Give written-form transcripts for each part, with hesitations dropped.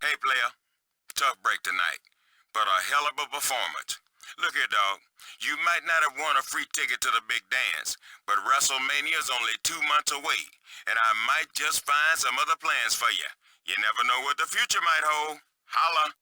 Hey, player. Tough break tonight, but a hell of a performance. Look here, dog. You might not have won a free ticket to the big dance, but WrestleMania is only 2 months away, and I might just find some other plans for you. You never know what the future might hold. Holla.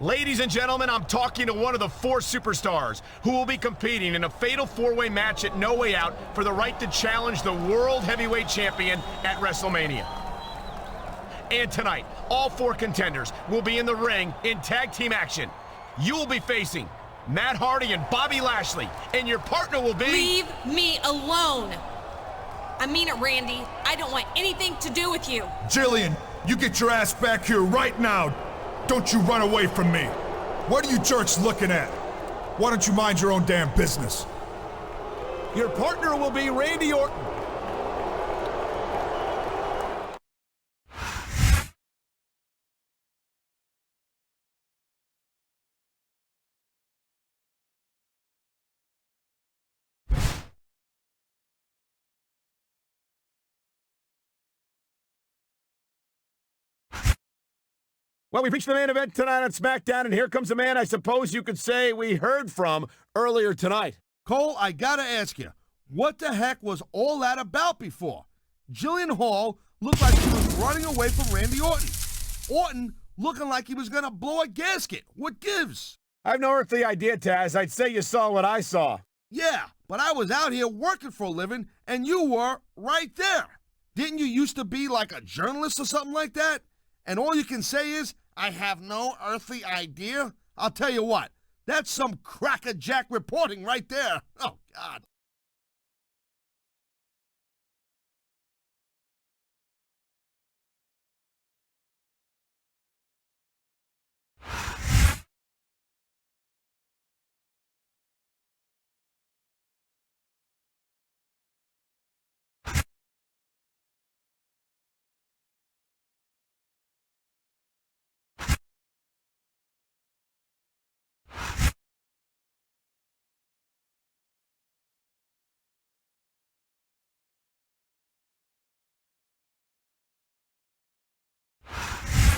Ladies and gentlemen, I'm talking to one of the 4 superstars who will be competing in a fatal 4-way match at No Way Out for the right to challenge the World Heavyweight Champion at WrestleMania. And tonight, all 4 contenders will be in the ring in tag team action. You will be facing Matt Hardy and Bobby Lashley, and your partner will be... Leave me alone! I mean it, Randy. I don't want anything to do with you. Jillian, you get your ass back here right now. Don't you run away from me. What are you jerks looking at? Why don't you mind your own damn business? Your partner will be Randy Orton. Well, we've reached the main event tonight on Smackdown, and here comes a man I suppose you could say we heard from earlier tonight. Cole, I gotta ask you, what the heck was all that about before? Jillian Hall looked like she was running away from Randy Orton. Orton looking like he was gonna blow a gasket. What gives? I've no earthly idea, Taz. I'd say you saw what I saw. Yeah, but I was out here working for a living, and you were right there. Didn't you used to be like a journalist or something like that? And all you can say is, I have no earthly idea? I'll tell you what, that's some crackerjack reporting right there. Oh, God.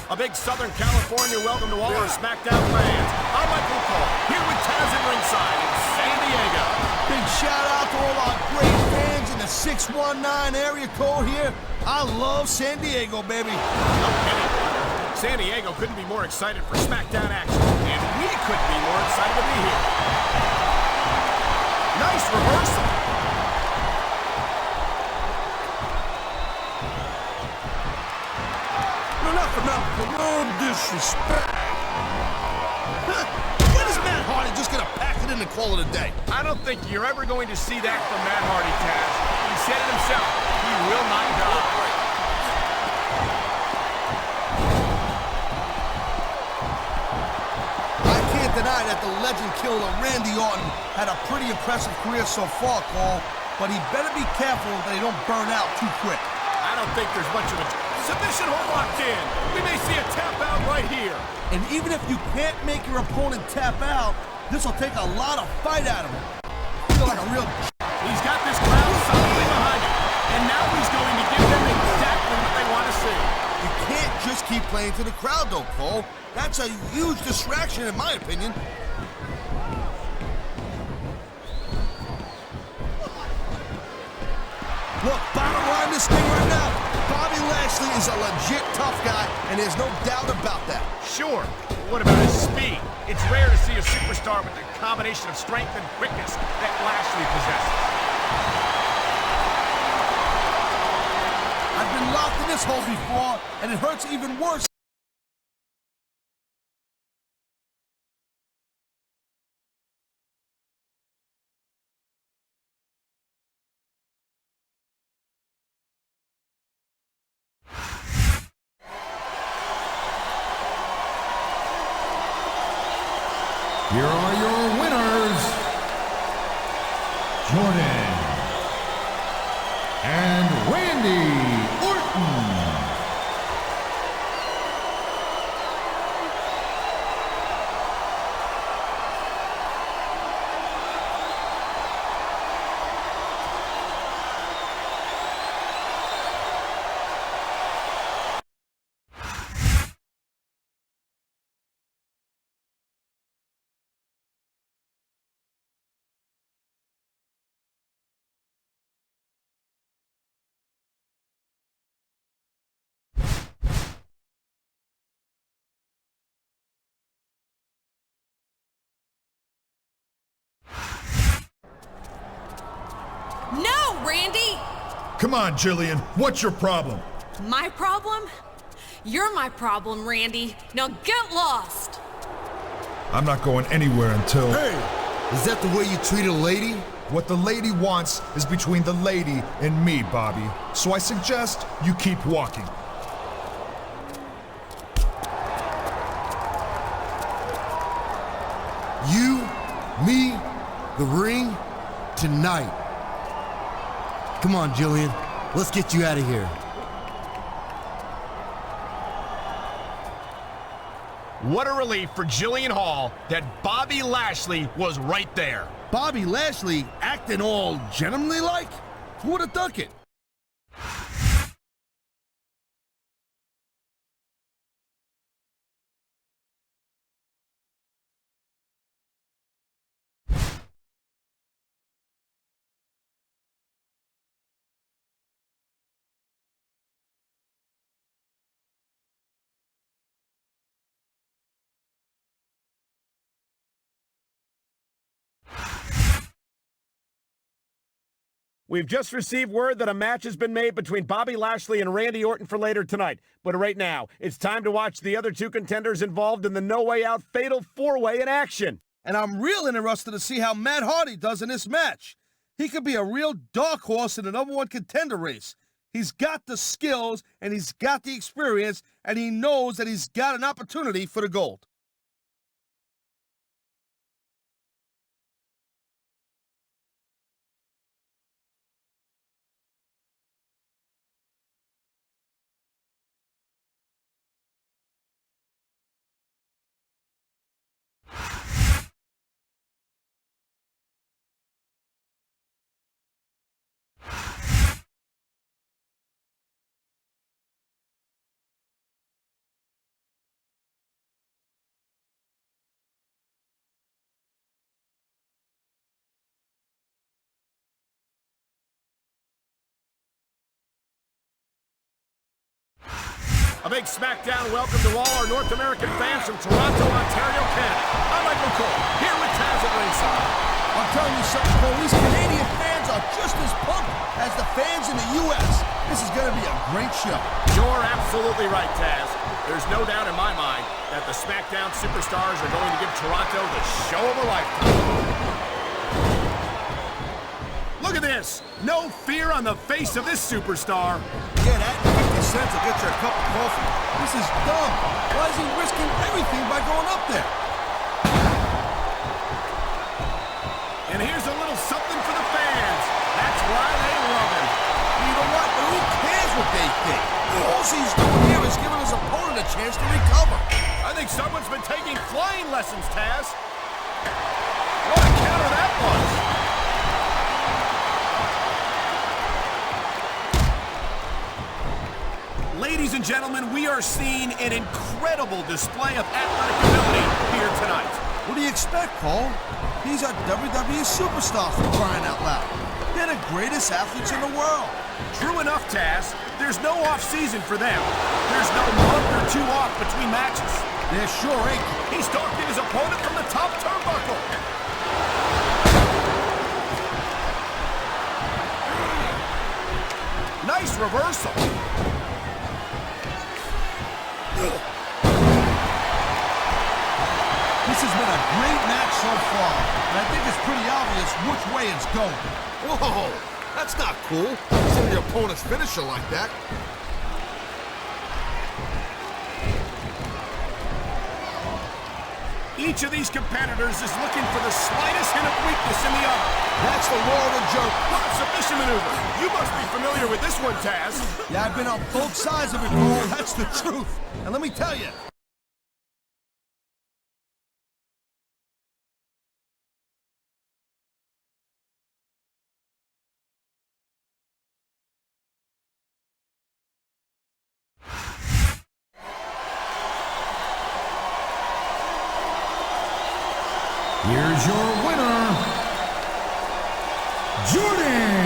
A big Southern California welcome to all our Smackdown fans. I'm Michael Cole, here with Taz at ringside in San Diego. Big shout out to all our great fans in the that 619 area code here? I love San Diego, baby. No kidding. San Diego couldn't be more excited for Smackdown action, and we couldn't be more excited to be here. Nice reversal. No, not for nothing, but no disrespect. When is Matt Hardy just gonna pack it in and call it a day? I don't think you're ever going to see that from Matt Hardy, Taz. He said it himself. He will not die. I can't deny that the legend killer Randy Orton had a pretty impressive career so far, Cole, but he better be careful that he don't burn out too quick. I don't think there's much of a submission hold locked in. We may see a tap out right here. And even if you can't make your opponent tap out, this will take a lot of fight out of him. I feel like a real... He's got this crowd solidly behind him, and now he's going to give them exactly what they want to see. You can't just keep playing to the crowd, though, Cole. That's a huge distraction, in my opinion. Look, bottom line this thing right now, Bobby Lashley is a legit tough guy, and there's no doubt about that. Sure, but what about his speed? It's rare to see a superstar with the combination of strength and quickness that Lashley possesses. I've been locked in this hole before, and it hurts even worse. Here are your winners, Jordan and Randy Orton. No, Randy! Come on, Jillian, what's your problem? My problem? You're my problem, Randy. Now get lost! I'm not going anywhere until... Hey, is that the way you treat a lady? What the lady wants is between the lady and me, Bobby. So I suggest you keep walking. You, me, the ring, tonight. Come on, Jillian. Let's get you out of here. What a relief for Jillian Hall that Bobby Lashley was right there. Bobby Lashley acting all gentlemanly-like? Who would have thunk it? We've just received word that a match has been made between Bobby Lashley and Randy Orton for later tonight. But right now, it's time to watch the other two contenders involved in the No Way Out Fatal 4-Way in action. And I'm real interested to see how Matt Hardy does in this match. He could be a real dark horse in the #1 contender race. He's got the skills, and he's got the experience, and he knows that he's got an opportunity for the gold. A big Smackdown welcome to all our North American fans from Toronto, Ontario, Canada. I'm Michael Cole, here with Taz at ringside. I'm telling you something, Cole. These Canadian fans are just as pumped as the fans in the U.S. This is going to be a great show. You're absolutely right, Taz. There's no doubt in my mind that the Smackdown superstars are going to give Toronto the show of a lifetime. Look at this! No fear on the face of this superstar. Yeah, that 50 cents will get you a cup of coffee. This is dumb. Why is he risking everything by going up there? And here's a little something for the fans. That's why they love him. You know what? But who cares what they think? All he's doing here is giving his opponent a chance to recover. I think someone's been taking flying lessons, Taz. What a counter that was. Ladies and gentlemen, we are seeing an incredible display of athletic ability here tonight. What do you expect, Cole? These are WWE superstars for crying out loud. They're the greatest athletes in the world. True enough, Taz. There's no off-season for them. There's no month or two off between matches. There sure ain't. He's stalking his opponent from the top turnbuckle. Nice reversal. This has been a great match so far, and I think it's pretty obvious which way it's going. Whoa, that's not cool. Seeing your opponent's finisher like that. Each of these competitors is looking for the slightest hint of weakness in the other. That's the law of the joke. What a submission maneuver. You must be familiar with this one, Taz. Yeah, I've been on both sides of it, Cole. That's the truth. And let me tell you, Here's your winner, Jordan.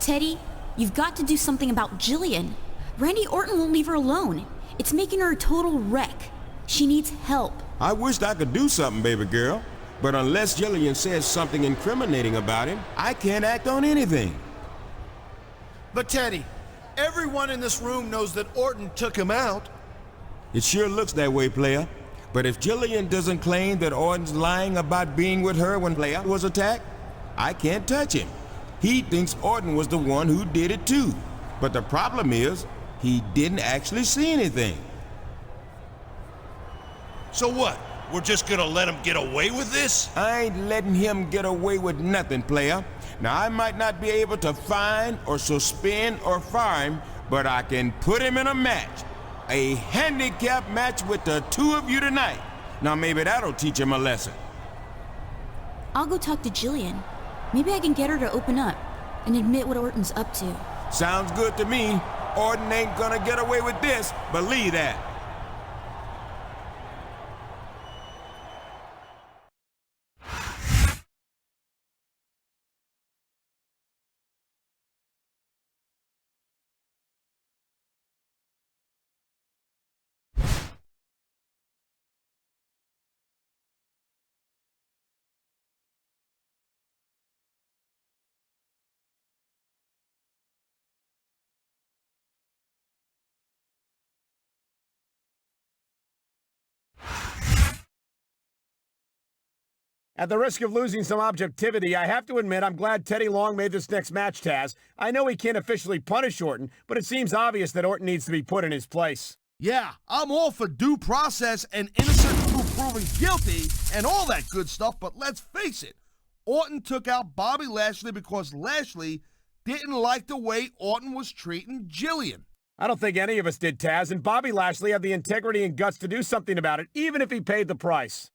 Teddy, you've got to do something about Jillian. Randy Orton won't leave her alone. It's making her a total wreck. She needs help. I wished I could do something, baby girl. But unless Jillian says something incriminating about him, I can't act on anything. But Teddy, everyone in this room knows that Orton took him out. It sure looks that way, player. But if Jillian doesn't claim that Orton's lying about being with her when player was attacked, I can't touch him. He thinks Orton was the one who did it too. But the problem is, he didn't actually see anything. So what? We're just gonna let him get away with this? I ain't letting him get away with nothing, player. Now, I might not be able to fine or suspend or fire him, but I can put him in a match. A handicap match with the two of you tonight. Now, maybe that'll teach him a lesson. I'll go talk to Jillian. Maybe I can get her to open up and admit what Orton's up to. Sounds good to me. Orton ain't gonna get away with this, believe that. At the risk of losing some objectivity, I have to admit I'm glad Teddy Long made this next match, Taz. I know he can't officially punish Orton, but it seems obvious that Orton needs to be put in his place. Yeah, I'm all for due process and innocent until proven guilty and all that good stuff, but let's face it, Orton took out Bobby Lashley because Lashley didn't like the way Orton was treating Jillian. I don't think any of us did, Taz, and Bobby Lashley had the integrity and guts to do something about it, even if he paid the price.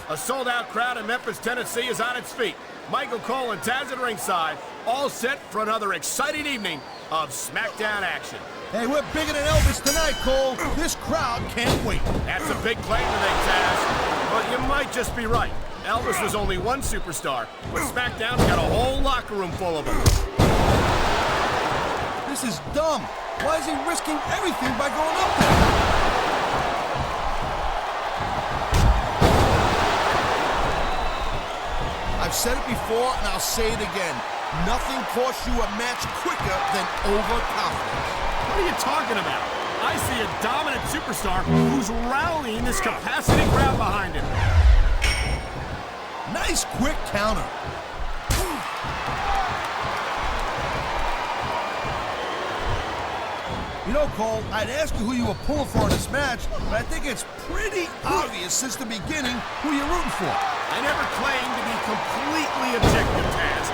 A sold-out crowd in Memphis, Tennessee is on its feet. Michael Cole and Taz at ringside, all set for another exciting evening of Smackdown action. Hey, we're bigger than Elvis tonight, Cole. This crowd can't wait. That's a big claim to make, Taz. But you might just be right. Elvis was only one superstar, but SmackDown's got a whole locker room full of them. This is dumb. Why is he risking everything by going up there? I've said it before, and I'll say it again. Nothing costs you a match quicker than overconfidence. What are you talking about? I see a dominant superstar who's rallying this capacity crowd behind him. Nice quick counter. You know, Cole, I'd ask you who you were pulling for in this match, but I think it's pretty obvious since the beginning who you're rooting for. I never claimed to be completely objective, Taz.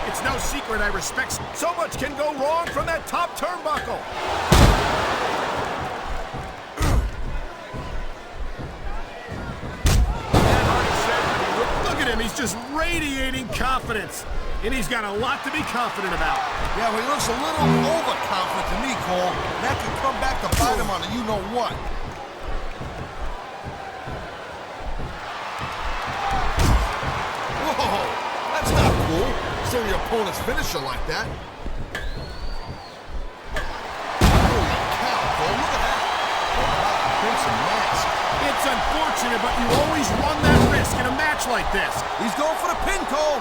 It's no secret I respect so much can go wrong from that top turnbuckle. Look at him, he's just radiating confidence. And he's got a lot to be confident about. Yeah, well, he looks a little overconfident to me, Cole. That could come back to bite him on a you-know-what. Whoa, that's not cool. Seeing your opponent's finisher like that. Holy cow, Cole, look at that. Crimson mask. It's unfortunate, but you always run that risk in a match like this. He's going for the pin, Cole.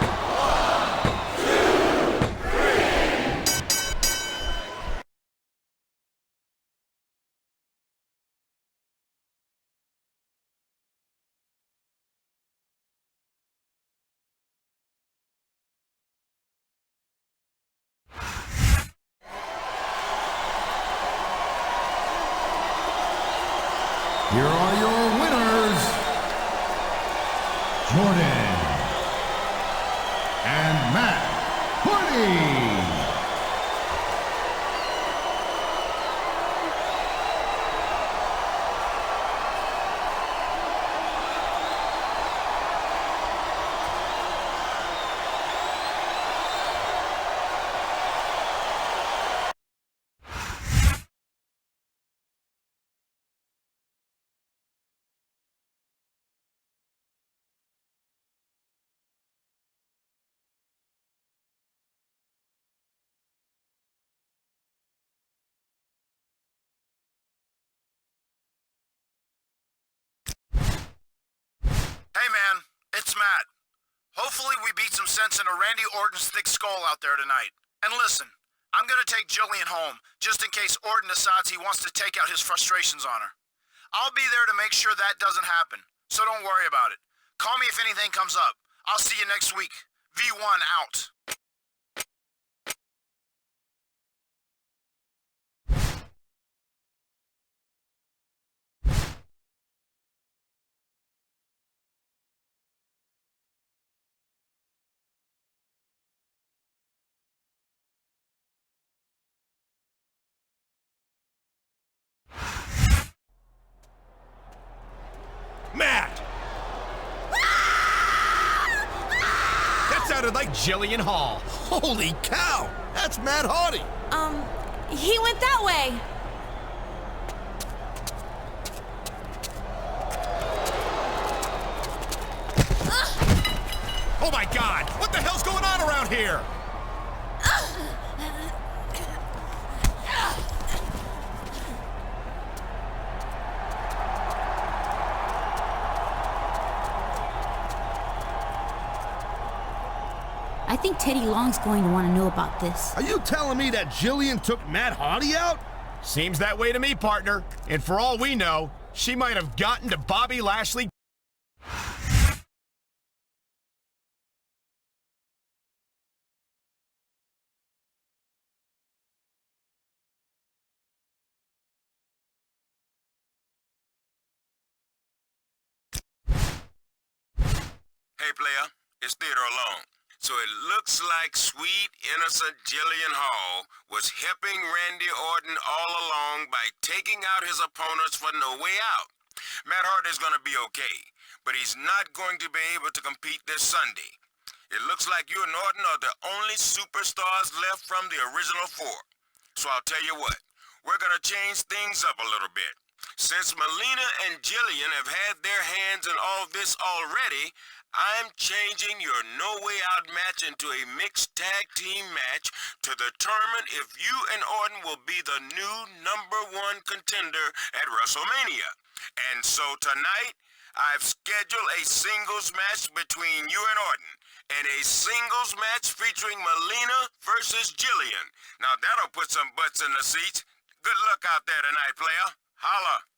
Here are your winners, Jordan and Matt Hardy. Hey man, it's Matt. Hopefully we beat some sense into Randy Orton's thick skull out there tonight. And listen, I'm gonna take Jillian home, just in case Orton decides he wants to take out his frustrations on her. I'll be there to make sure that doesn't happen, so don't worry about it. Call me if anything comes up. I'll see you next week. V1 out. Matt! That sounded like Jillian Hall. Holy cow! That's Matt Hardy! He went that way. Oh my God! What the hell's going on around here? I think Teddy Long's going to want to know about this. Are you telling me that Jillian took Matt Hardy out? Seems that way to me, partner. And for all we know, she might have gotten to Bobby Lashley. Hey, player, it's Theodore Long. So it looks like sweet, innocent Jillian Hall was helping Randy Orton all along by taking out his opponents for no way out. Matt Hardy's gonna be okay, but he's not going to be able to compete this Sunday. It looks like you and Orton are the only superstars left from the original four. So I'll tell you what, we're gonna change things up a little bit. Since Melina and Jillian have had their hands in all this already, I'm changing your No Way Out match into a mixed tag team match to determine if you and Orton will be the new #1 contender at WrestleMania. And so tonight, I've scheduled a singles match between you and Orton, and a singles match featuring Melina versus Jillian. Now that'll put some butts in the seats. Good luck out there tonight, player. Holla.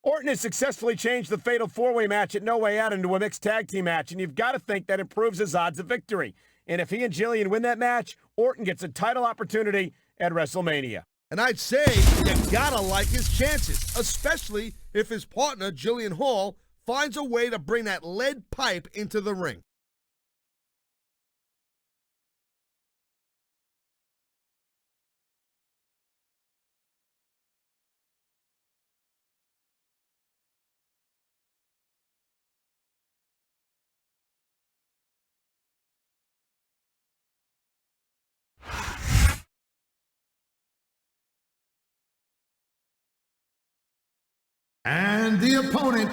Orton has successfully changed the Fatal 4-Way match at No Way Out into a mixed tag team match, and you've got to think that improves his odds of victory. And if he and Jillian win that match, Orton gets a title opportunity at WrestleMania. And I'd say you gotta like his chances, especially if his partner, Jillian Hall, finds a way to bring that lead pipe into the ring. And the opponent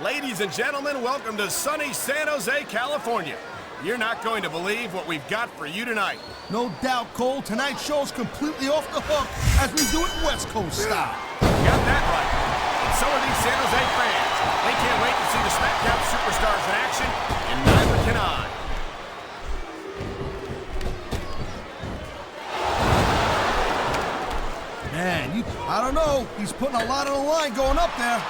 Ladies and gentlemen, welcome to sunny San Jose, California. You're not going to believe what we've got for you tonight. No doubt, Cole, tonight's show's completely off the hook as we do it West Coast style. Got that right. And so are these San Jose fans. They can't wait to see the Smackdown superstars in action, and neither can I. Man, I don't know. He's putting a lot on the line going up there.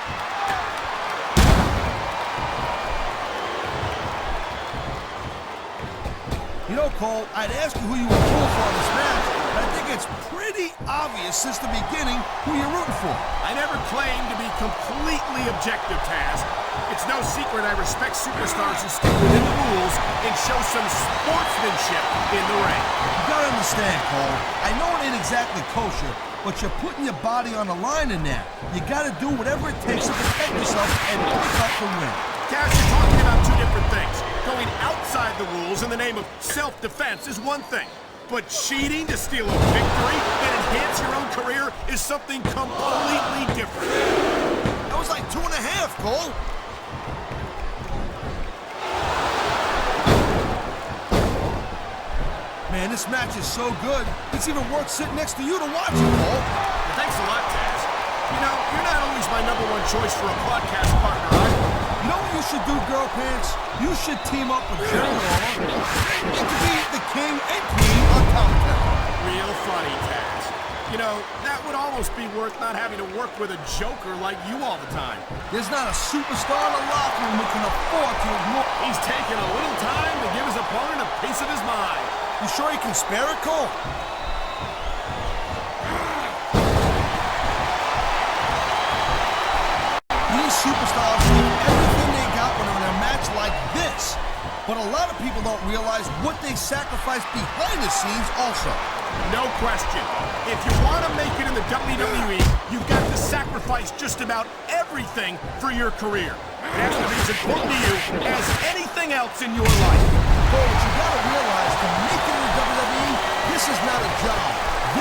You know, Cole, I'd ask you who you would pull for this match, but I think it's pretty obvious since the beginning who you're rooting for. I never claimed to be completely objective, Taz. It's no secret I respect superstars who stick within the rules and show some sportsmanship in the ring. You gotta understand, Cole. I know it ain't exactly kosher, but you're putting your body on the line in there. You gotta do whatever it takes to protect yourself and pick up the win. Taz, you're talking about two different things. Going outside the rules in the name of self-defense is one thing, but cheating to steal a victory and enhance your own career is something completely different. That was like 2.5, Cole. Man, this match is so good, it's even worth sitting next to you to watch it, Cole. Thanks a lot, Taz. You know, you're not always my #1 choice for a podcast partner, either. You know what you should do, Girl Pants? You should team up with Jerry Lawler and to be the king and queen on commentary. Real funny, Taz. You know, that would almost be worth not having to work with a joker like you all the time. There's not a superstar in the locker room who can afford to ignore. He's taking a little time to give his opponent a piece of his mind. You sure he can spare it, Cole? These superstars give everything they got when they're in a match like this. But a lot of people don't realize what they sacrifice behind the scenes also. No question. If you want to make it in the WWE, you've got to sacrifice just about everything for your career. It has to be as important to you as anything else in your life. But what you gotta realize, to make it in the WWE, this is not a job.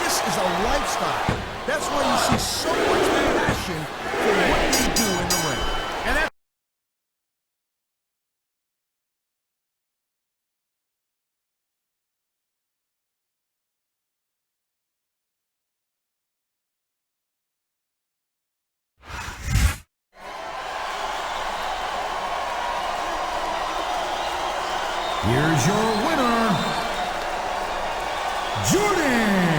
This is a lifestyle. That's why you see so much passion for what they do in the ring. And that's Here's your winner, Jordan.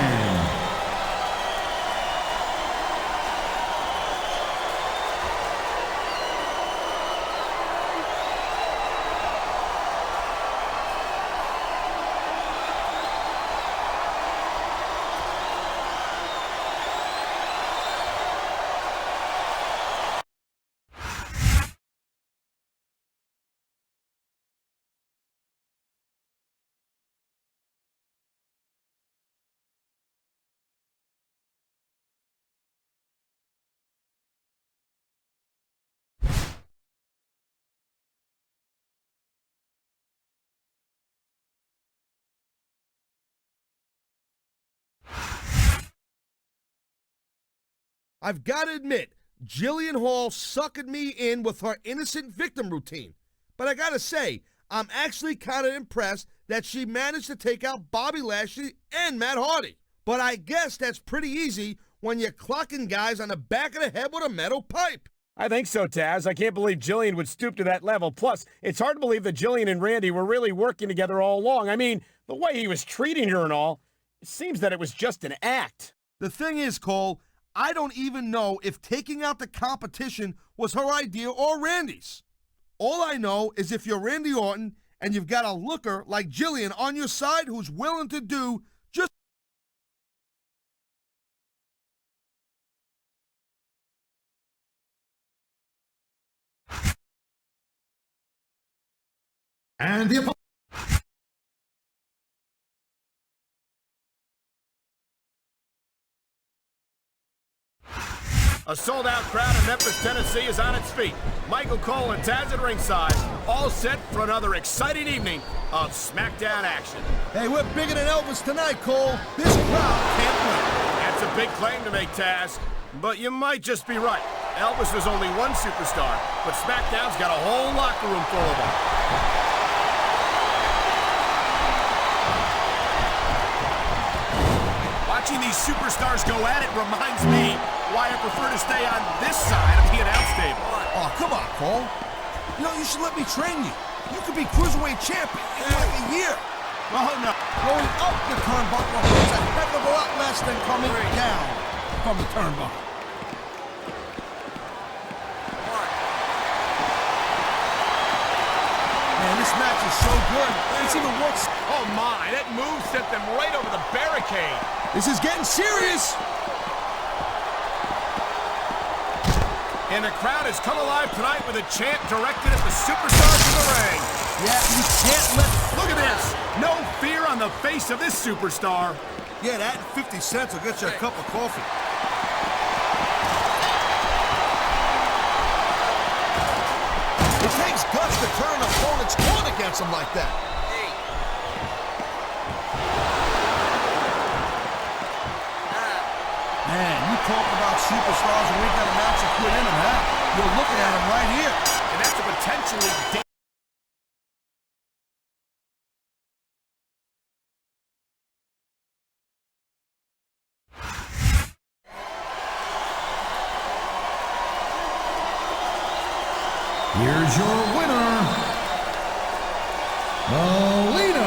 I've got to admit, Jillian Hall suckered me in with her innocent victim routine. But I got to say, I'm actually kind of impressed that she managed to take out Bobby Lashley and Matt Hardy. But I guess that's pretty easy when you're clocking guys on the back of the head with a metal pipe. I think so, Taz. I can't believe Jillian would stoop to that level. Plus, it's hard to believe that Jillian and Randy were really working together all along. I mean, the way he was treating her and all, it seems that it was just an act. The thing is, Cole, I don't even know if taking out the competition was her idea or Randy's. All I know is if you're Randy Orton and you've got a looker like Jillian on your side who's willing to do just... And the A sold-out crowd in Memphis, Tennessee is on its feet. Michael Cole and Taz at ringside, all set for another exciting evening of Smackdown action. Hey, we're bigger than Elvis tonight, Cole. This crowd can't win. That's a big claim to make, Taz, but you might just be right. Elvis was only one superstar, but Smackdown's got a whole locker room full of them. Watching these superstars go at it reminds me why I prefer to stay on this side of the announce table. Oh, come on, Cole. You know, you should let me train you. You could be Cruiserweight champion in like a year. Oh, no. Going up the turnbuckle hurts a heck of a lot less than coming down from the turnbuckle. Man, this match is so good. It's even worse. Oh, my. That move sent them right over the barricade. This is getting serious. And the crowd has come alive tonight with a chant directed at the superstars in the ring. Yeah, you can't let... Look at this. No fear on the face of this superstar. Yeah, that 50 cents will get you a cup of coffee. It takes guts to turn an opponent's corn against him like that. Man, you talk about superstars and we got a match to quit in them, huh? You're looking at him right here. And that's a potentially... Here's your winner, Melina.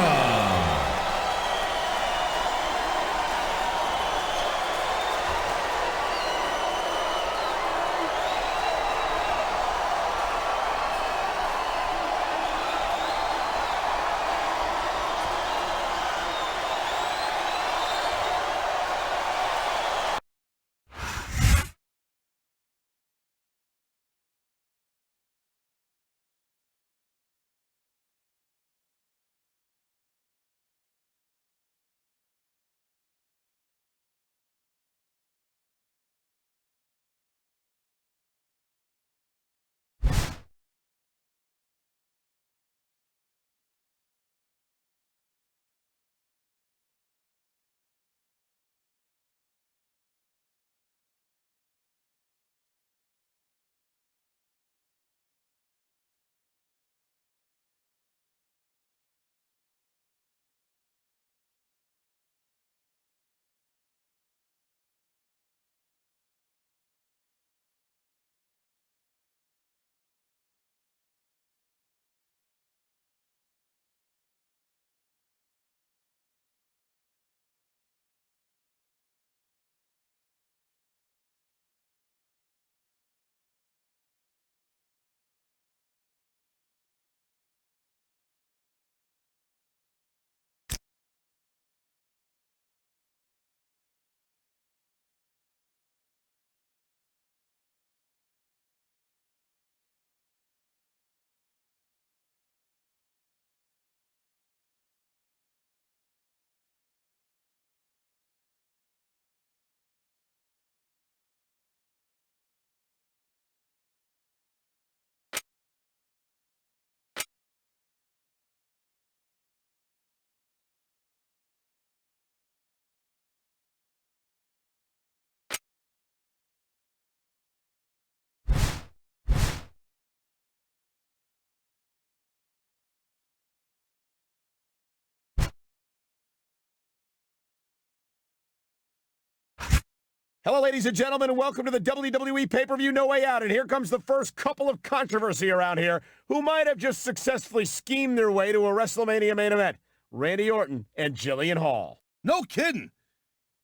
Hello, ladies and gentlemen, and welcome to the WWE pay-per-view No Way Out. And here comes the first couple of controversy around here who might have just successfully schemed their way to a WrestleMania main event. Randy Orton and Jillian Hall. No kidding.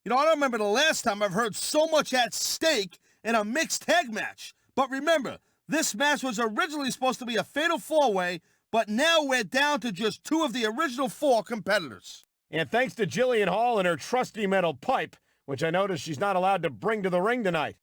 You know, I don't remember the last time I've heard so much at stake in a mixed tag match. But remember, this match was originally supposed to be a fatal four-way, but now we're down to just two of the original four competitors. And thanks to Jillian Hall and her trusty metal pipe, which I noticed she's not allowed to bring to the ring tonight.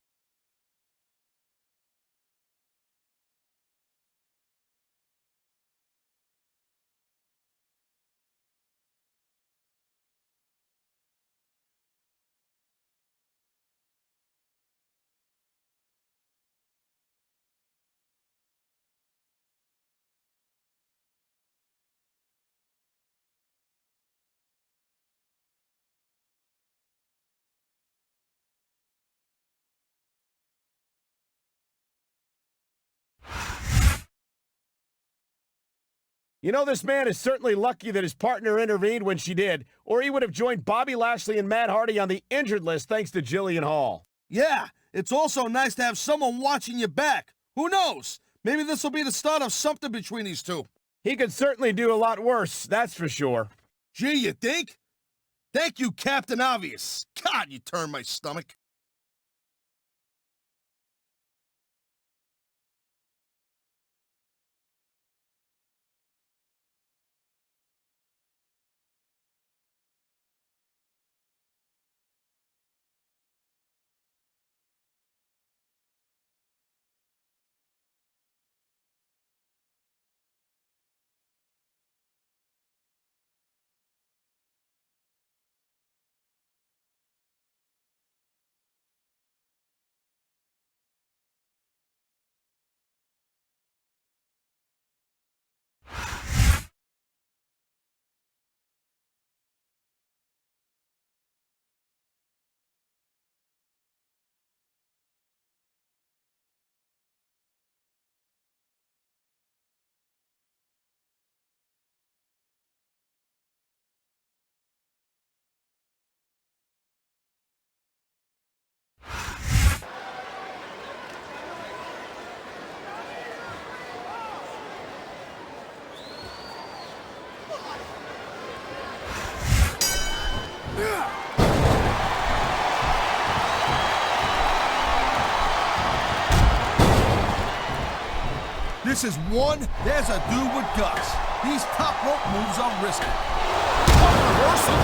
You know, this man is certainly lucky that his partner intervened when she did, or he would have joined Bobby Lashley and Matt Hardy on the injured list thanks to Jillian Hall. Yeah, it's also nice to have someone watching your back. Who knows? Maybe this will be the start of something between these two. He could certainly do a lot worse, that's for sure. Gee, you think? Thank you, Captain Obvious. God, you turned my stomach. This is one, there's a dude with guts. These top rope moves are risky. What a reversal!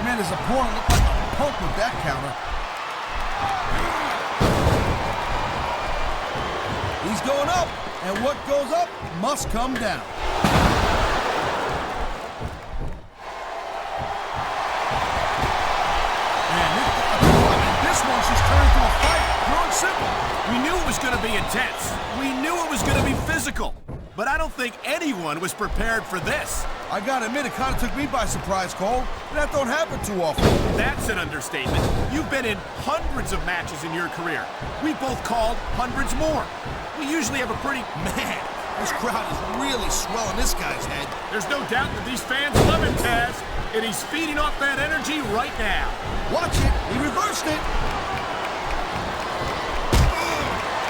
Man, his opponent looked like a punk with that counter. He's going up, and what goes up must come down. She's turned into a fight, pure and simple. We knew it was going to be intense. We knew it was going to be physical. But I don't think anyone was prepared for this. I gotta admit, it kind of took me by surprise, Cole. That don't happen too often. That's an understatement. You've been in hundreds of matches in your career. We both called hundreds more. We usually have a pretty... Man, this crowd is really swelling this guy's head. There's no doubt that these fans love him, Taz. And he's feeding off that energy right now. Watch it. He reversed it.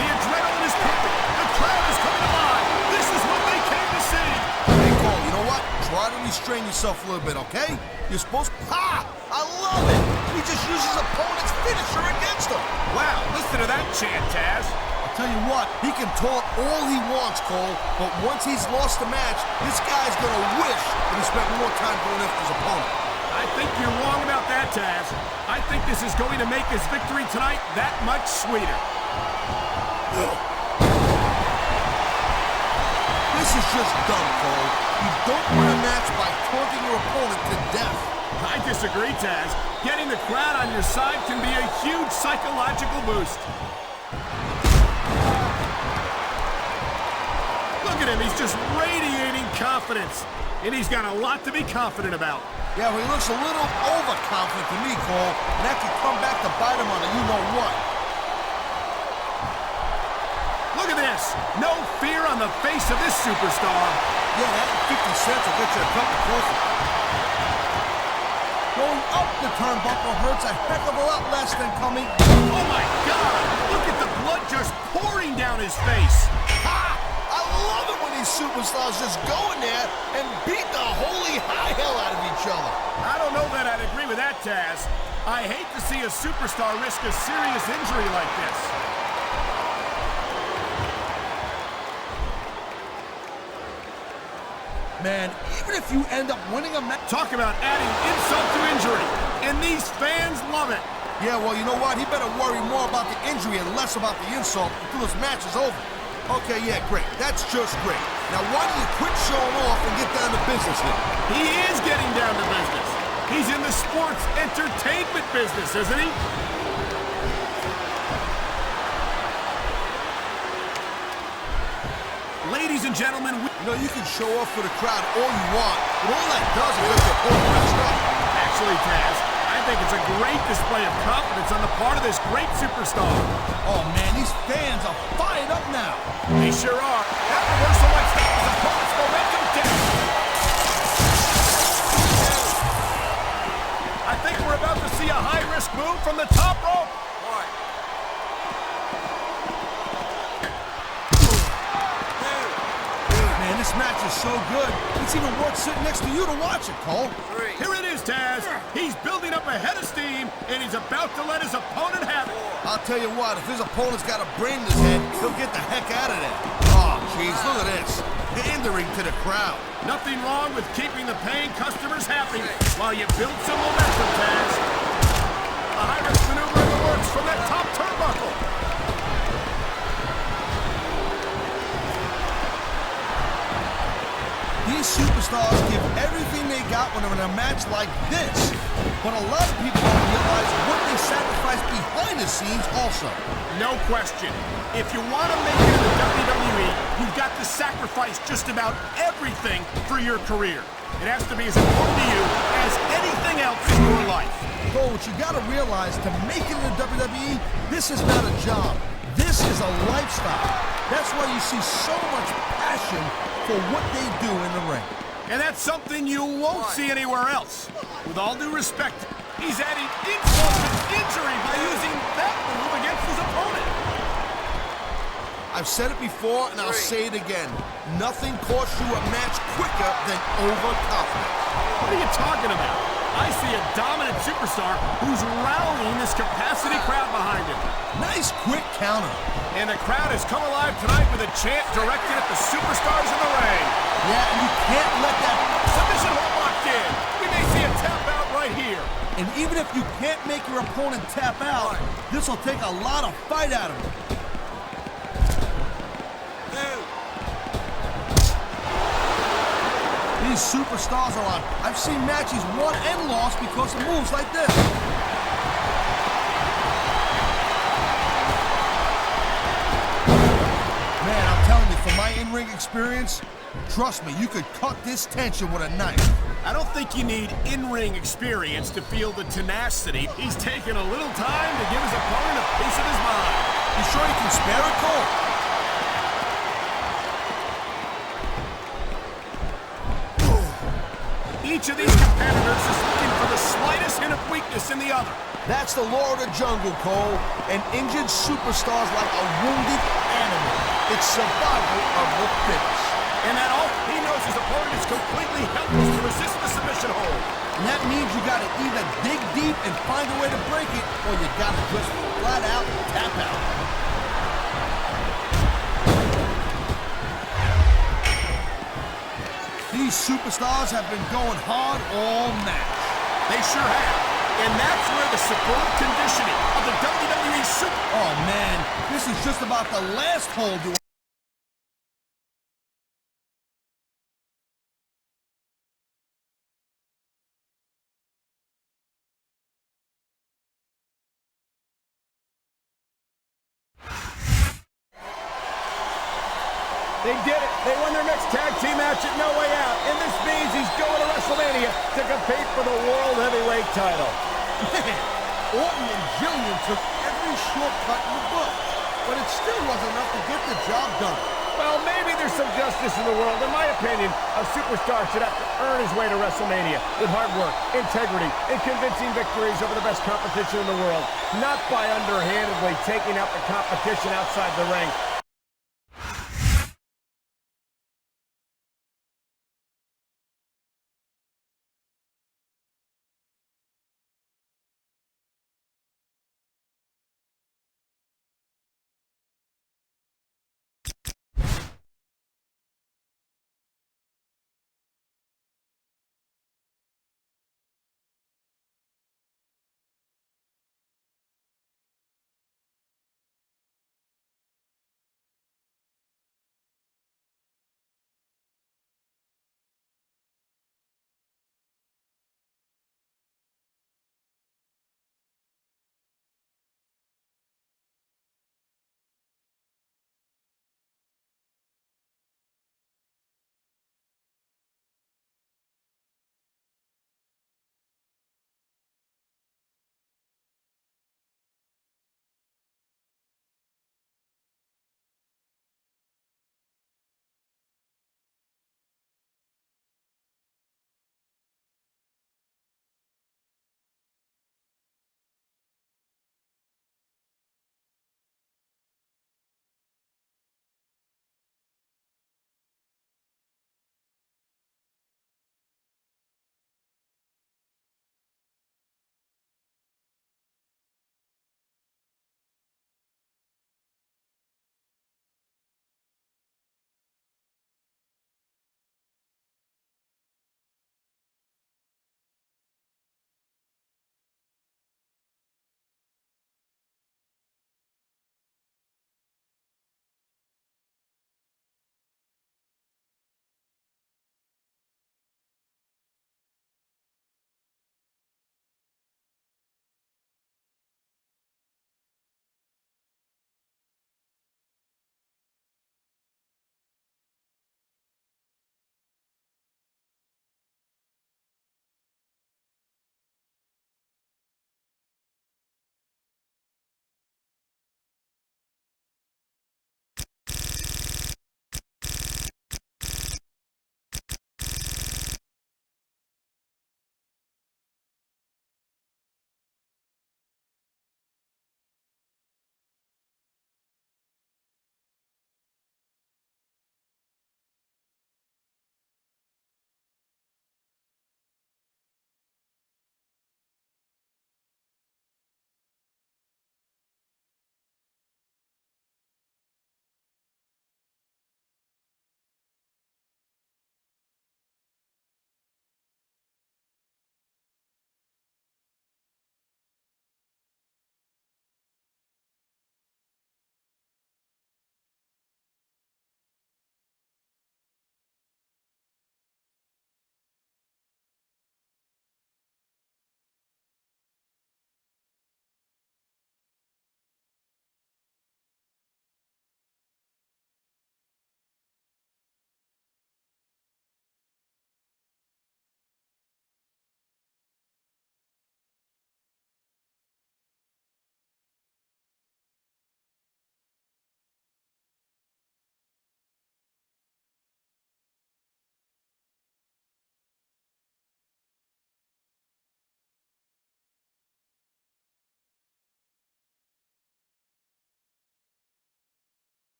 The adrenaline is pumping. The crowd is coming alive. This is what they came to see. Hey, Cole, you know what? Try to restrain yourself a little bit, okay? You're supposed to... Ha! I love it! He just used his opponent's finisher against him. Wow, listen to that chant, Taz. I'll tell you what, he can talk all he wants, Cole, but once he's lost the match, this guy's gonna wish that he spent more time going after his opponent. I think you're wrong about that, Taz. I think this is going to make his victory tonight that much sweeter. This is just dumb, Cole. You don't win a match by taunting your opponent to death. I disagree, Taz. Getting the crowd on your side can be a huge psychological boost. Look at him, he's just radiating confidence. And he's got a lot to be confident about. Yeah, well, he looks a little overconfident to me, Cole, and that could come back to bite him on a you-know-what. Look at this. No fear on the face of this superstar. Yeah, that 50 cents will get you a cup of coffee. Going up the turnbuckle hurts a heck of a lot less than coming... Oh, my God! Look at the blood just pouring down his face. Ha! I love it when these superstars just go in there and beat the holy high hell out of each other. I don't know that I'd agree with that, Taz. I hate to see a superstar risk a serious injury like this. Man, even if you end up winning a match... Talk about adding insult to injury. And these fans love it. Yeah, well, you know what? He better worry more about the injury and less about the insult until this match is over. Okay, yeah, great. That's just great. Now, why don't you quit showing off and get down to business here? He is getting down to business. He's in the sports entertainment business, isn't he? Ladies and gentlemen, you know, you can show off for the crowd all you want, but all that does is make your opponent messed up. Actually, Taz, I I think it's a great display of confidence on the part of this great superstar. Oh, man, these fans are fired up now. They sure are. That reversal might stop his opponent's momentum down. I think we're about to see a high-risk move from the top rope. Man, this match is so good, it's even worth sitting next to you to watch it, Cole. Here it is, Taz. He's building up a head of steam, and he's about to let his opponent have it. I'll tell you what, if his opponent's got a brain in his head, he'll get the heck out of there. Oh, jeez, look at this. Pandering to the crowd. Nothing wrong with keeping the paying customers happy while you build some momentum, Taz. A high-risk maneuver in the works from that top turnbuckle. These superstars give everything they got when they're in a match like this. But a lot of people don't realize what they sacrifice behind the scenes also. No question. If you want to make it in the WWE, you've got to sacrifice just about everything for your career. It has to be as important to you as anything else in your life. Cole, what you got to realize, to make it in the WWE, this is not a job. This is a lifestyle. That's why you see so much passion for what they do in the ring. And that's something you won't see anywhere else. With all due respect, he's adding insult to injury by using that move against his opponent. I've said it before, and I'll say it again. Nothing costs you a match quicker than overconfidence. What are you talking about? I see a dominant superstar who's rallying this capacity crowd behind him. Nice quick counter. And the crowd has come alive tonight with a chant directed at the superstars in the ring. Yeah, and you can't let that... Submission hold locked in. We may see a tap out right here. And even if you can't make your opponent tap out, this will take a lot of fight out of him. These superstars are on. I've seen matches won and lost because of moves like this. Man, I'm telling you, from my in-ring experience, trust me, you could cut this tension with a knife. I don't think you need in-ring experience to feel the tenacity. He's taking a little time to give his opponent a piece of his mind. You sure you can spare it, Cole? Each of these competitors is looking for the slightest hint of weakness in the other. That's the law of the jungle, Cole. An injured superstar's like a wounded animal. It's survival of the fittest. And that all he knows his opponent is completely helpless to resist the submission hold. And that means you gotta either dig deep and find a way to break it, or you gotta just flat out tap out. These superstars have been going hard all match. They sure have. And that's where the superb conditioning of the WWE Super... Oh, man. This is just about the last hold to... They did it. They won their next tag team match at No Way Out. And this means he's going to WrestleMania to compete for the World Heavyweight title. Man, Orton and Jillian took every shortcut in the book, but it still wasn't enough to get the job done. Well, maybe there's some justice in the world. In my opinion, a superstar should have to earn his way to WrestleMania with hard work, integrity, and convincing victories over the best competition in the world, not by underhandedly taking out the competition outside the ring.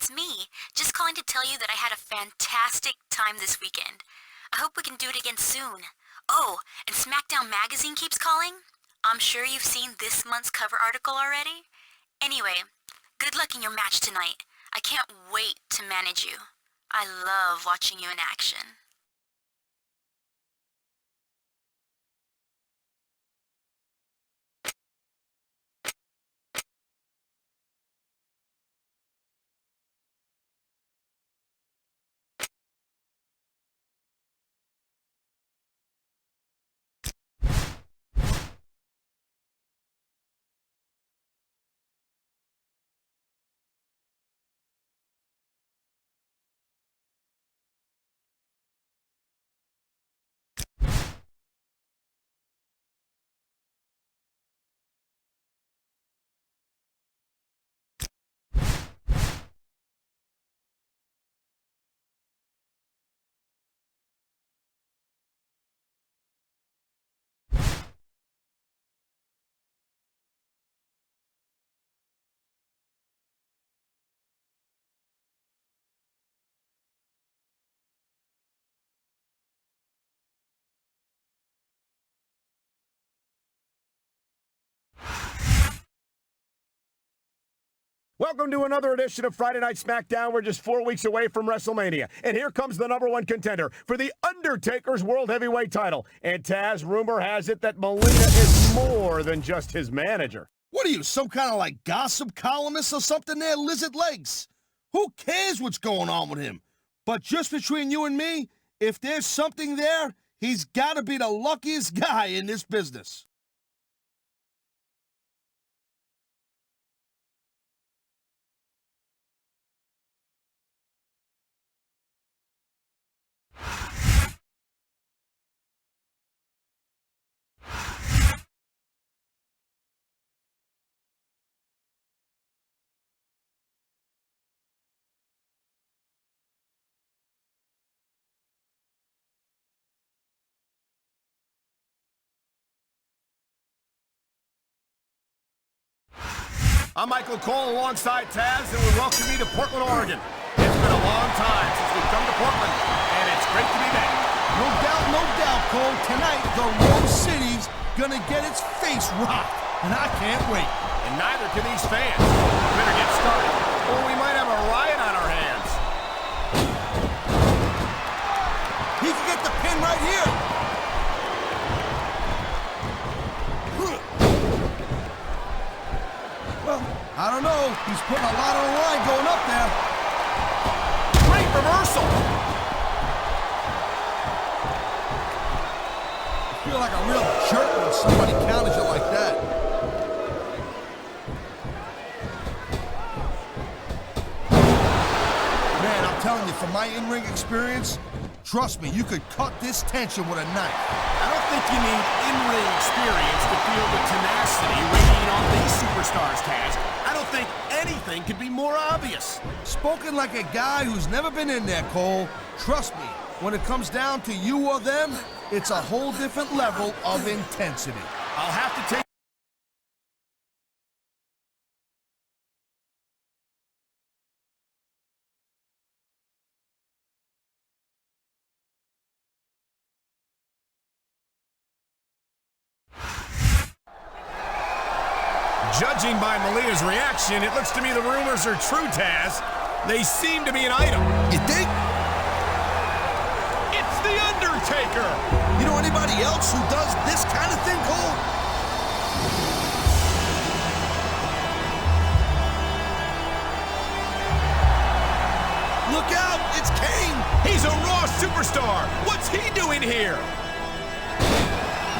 it's me. Just calling to tell you that I had a fantastic time this weekend. I hope we can do it again soon. Oh, and Smackdown magazine keeps calling. I'm sure you've seen this month's cover article already. Anyway, good luck in your match tonight. I can't wait to manage you. I love watching you in action. Welcome to another edition of Friday Night Smackdown. We're just 4 weeks away from WrestleMania. And here comes the #1 contender for the Undertaker's World Heavyweight title. And Taz, rumor has it that Melina is more than just his manager. What are you, some kind of like gossip columnist or something there, lizard legs? Who cares what's going on with him? But just between you and me, if there's something there, he's got to be the luckiest guy in this business. I'm Michael Cole alongside Taz, and we welcome you to Portland, Oregon. It's been a long time since we've come to Portland, and it's great to be back. No doubt, Cole. Tonight, the Rose City's gonna get its face rocked, and I can't wait. And neither can these fans. We better get started, or we might have a riot on our hands. He can get the pin right here. Well, I don't know. He's putting a lot on the line going up there. Great reversal. I feel like a real jerk when somebody counters you like that. Man, I'm telling you, from my in-ring experience, trust me, you could cut this tension with a knife. I don't think you need in-ring experience to feel the tenacity radiating off these superstars, Taz. I don't think anything could be more obvious. Spoken like a guy who's never been in there, Cole. Trust me, when it comes down to you or them, it's a whole different level of intensity. I'll have to take... Judging by Melina's reaction, it looks to me the rumors are true, Taz. They seem to be an item. You think? It's The Undertaker! You know anybody else who does this kind of thing, Cole? Look out! It's Kane! He's a Raw superstar! What's he doing here?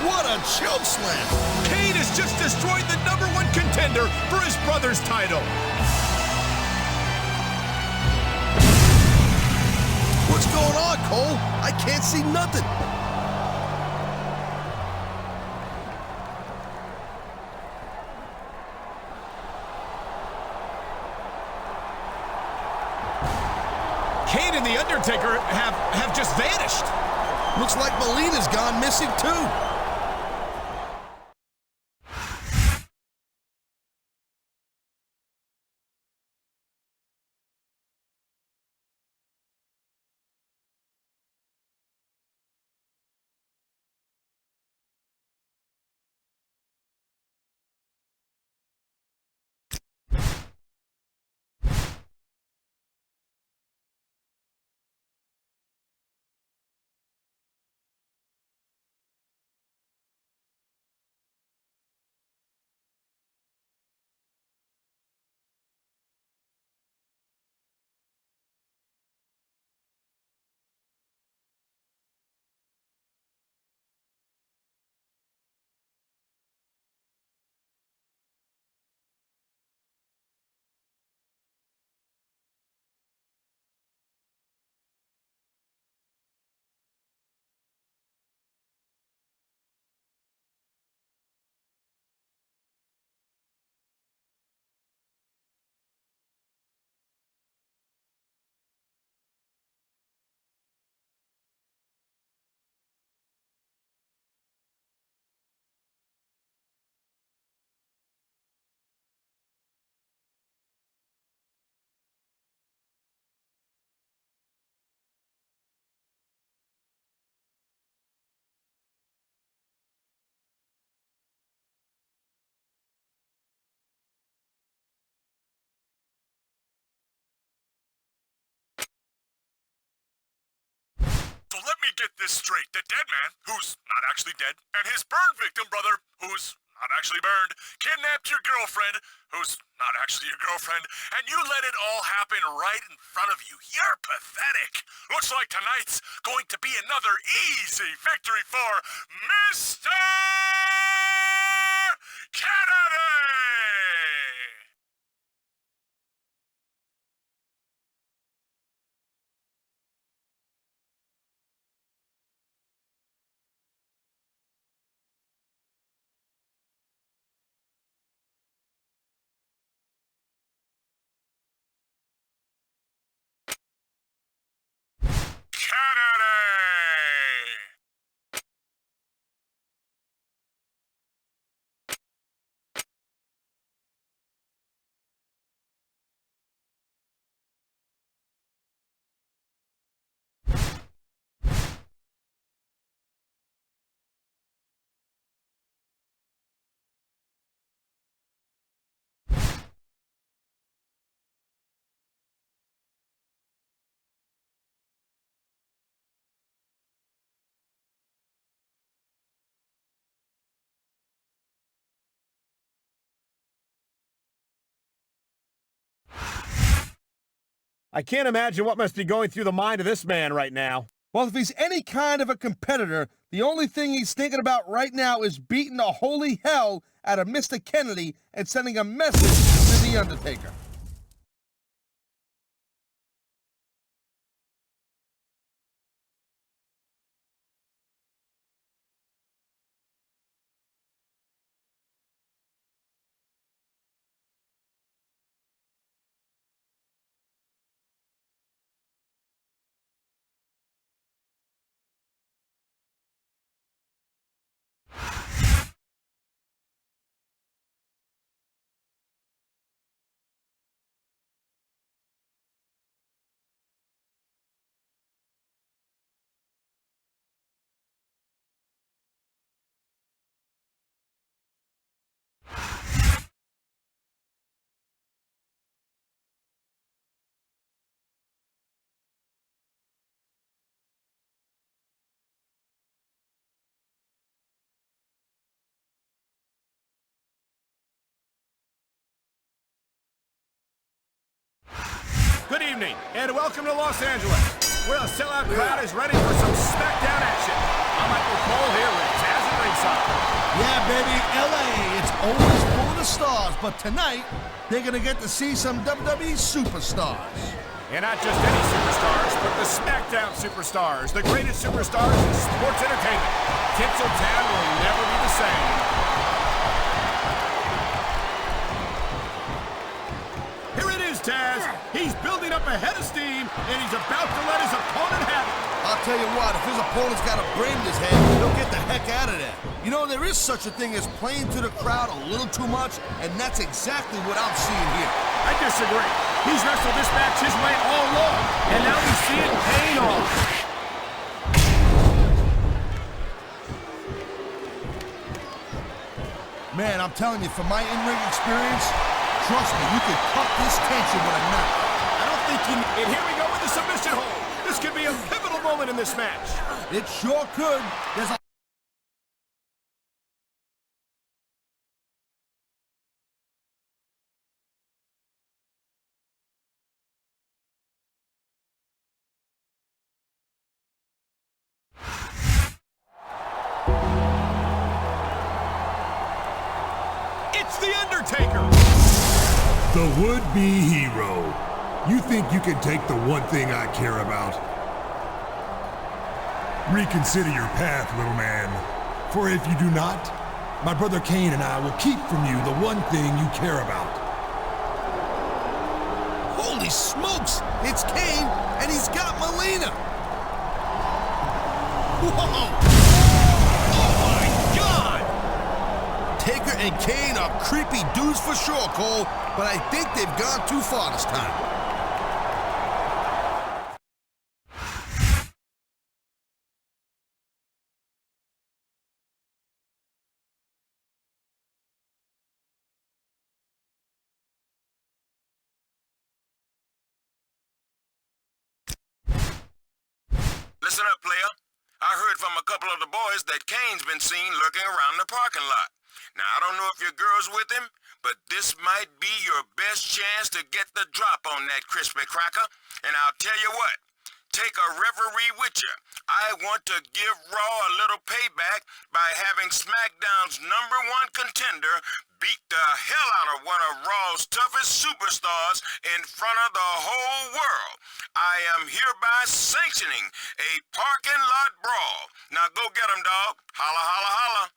What a choke slam! Kane has just destroyed the #1 contender for his brother's title. What's going on, Cole? I can't see nothing. Kane and The Undertaker have just vanished. Looks like Melina's gone missing too. get this straight. The dead man, who's not actually dead, and his burn victim brother, who's not actually burned, kidnapped your girlfriend, who's not actually your girlfriend, and you let it all happen right in front of you. You're pathetic. Looks like tonight's going to be another easy victory for Mr. Kennedy! I can't imagine what must be going through the mind of this man right now. Well, if he's any kind of a competitor, the only thing he's thinking about right now is beating the holy hell out of Mr. Kennedy and sending a message to The Undertaker. Good evening, and welcome to Los Angeles, where a sellout crowd is ready for some Smackdown action. I'm Michael Cole here with Taz at ringside. Yeah, baby, LA, it's always full of the stars, but tonight, they're gonna get to see some WWE superstars. And not just any superstars, but the Smackdown superstars, the greatest superstars in sports entertainment. Tinseltown will never be the same. Here it is, Taz. He's building up a head of steam, and he's about to let his opponent have it. I'll tell you what, if his opponent's got a brain in his head, he'll get the heck out of there. You know, there is such a thing as playing to the crowd a little too much, and that's exactly what I'm seeing here. I disagree. He's wrestled this match his way all along, and now we see it paying off. Man, I'm telling you, from my in-ring experience, trust me, you can cut this tension with a knife. I don't think you... And here we go with the submission hold. This could be a pivotal moment in this match. It sure could. There's a... It's The Undertaker. The would-be hero. You think you can take the one thing I care about? Reconsider your path, little man. For if you do not, my brother Kane and I will keep from you the one thing you care about. Holy smokes! It's Kane, and he's got Melina! Whoa! Oh my God! Taker and Kane are creepy dudes for sure, Cole, but I think they've gone too far this time. Listen up, player. I heard from a couple of the boys that Kane's been seen lurking around the parking lot. Now, I don't know if your girl's with him, but this might be your best chance to get the drop on that crispy cracker. And I'll tell you what, take a referee with you. I want to give Raw a little payback by having SmackDown's #1 contender beat the hell out of one of Raw's toughest superstars in front of the whole world. I am hereby sanctioning a parking lot brawl. Now go get 'em, dog. Holla, holla, holla.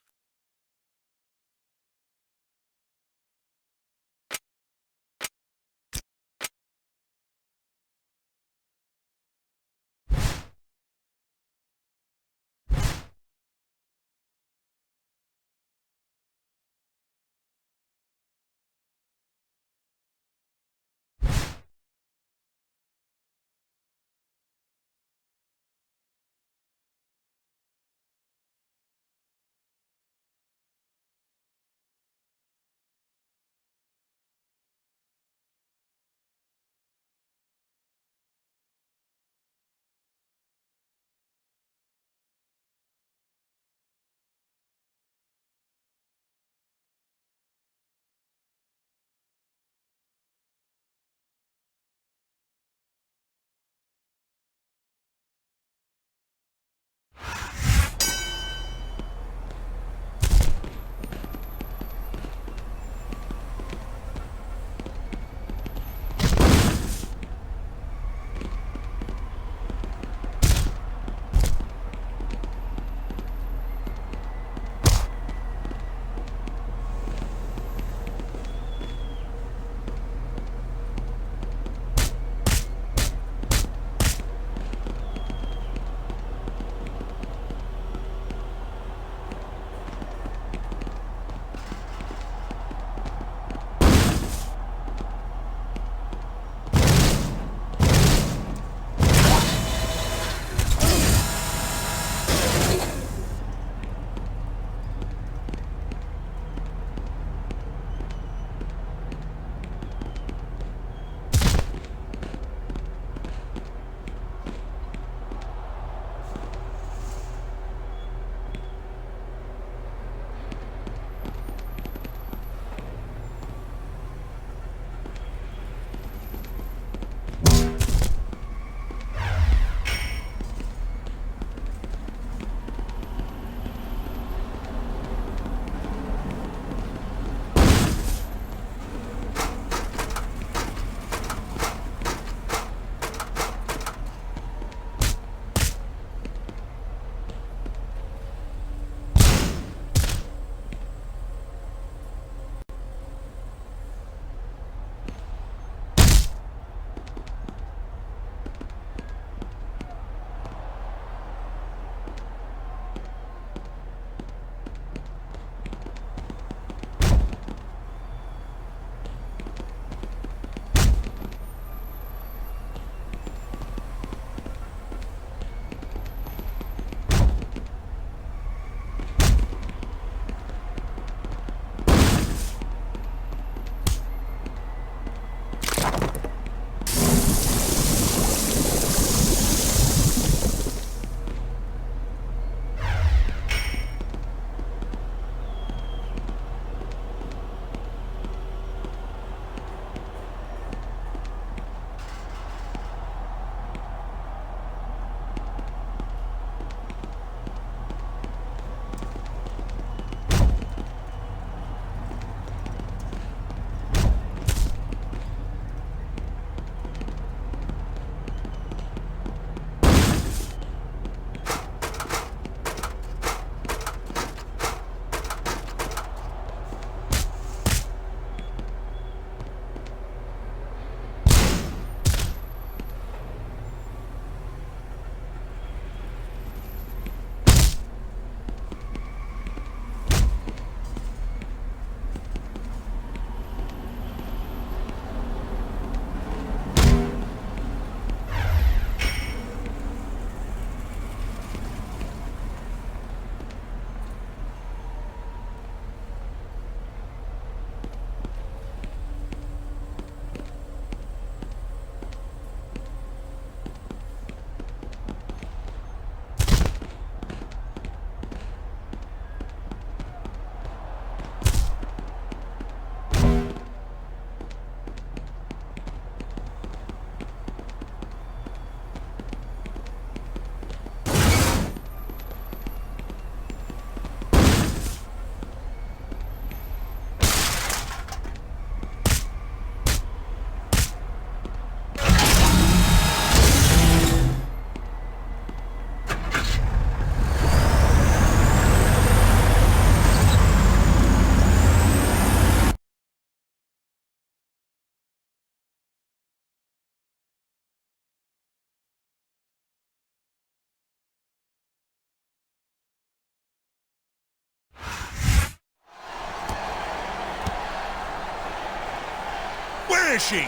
is she?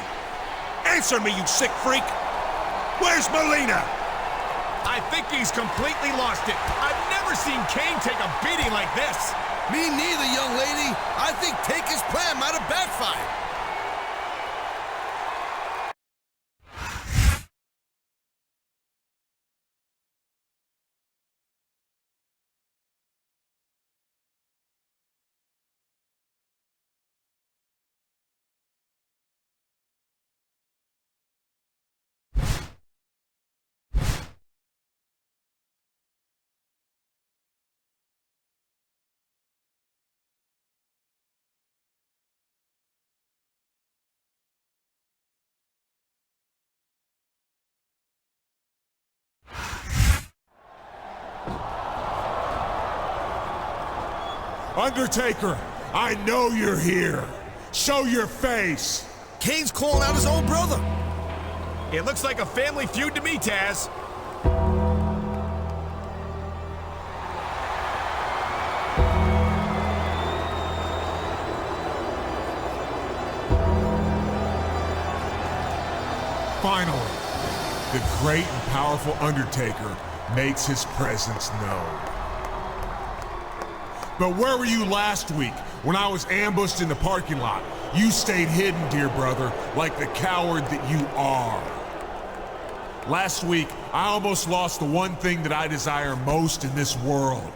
Answer me, you sick freak! Where's Melina? I think he's completely lost it. I've never seen Kane take a beating like this. Me neither, young lady. I think Taker's plan might have backfired. Undertaker, I know you're here. Show your face. Kane's calling out his own brother. It looks like a family feud to me, Taz. Finally, the great and powerful Undertaker makes his presence known. But where were you last week when I was ambushed in the parking lot? You stayed hidden, dear brother, like the coward that you are. Last week, I almost lost the one thing that I desire most in this world.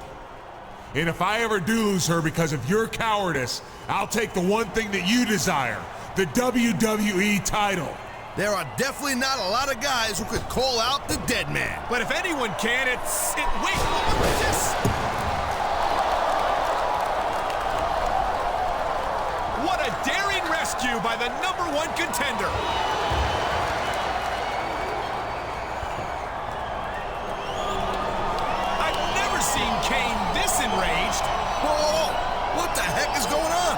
And if I ever do lose her because of your cowardice, I'll take the one thing that you desire, the WWE title. There are definitely not a lot of guys who could call out the dead man. But if anyone can, wait, what was this? What a daring rescue by the #1 contender. I've never seen Kane this enraged. Whoa, what the heck is going on?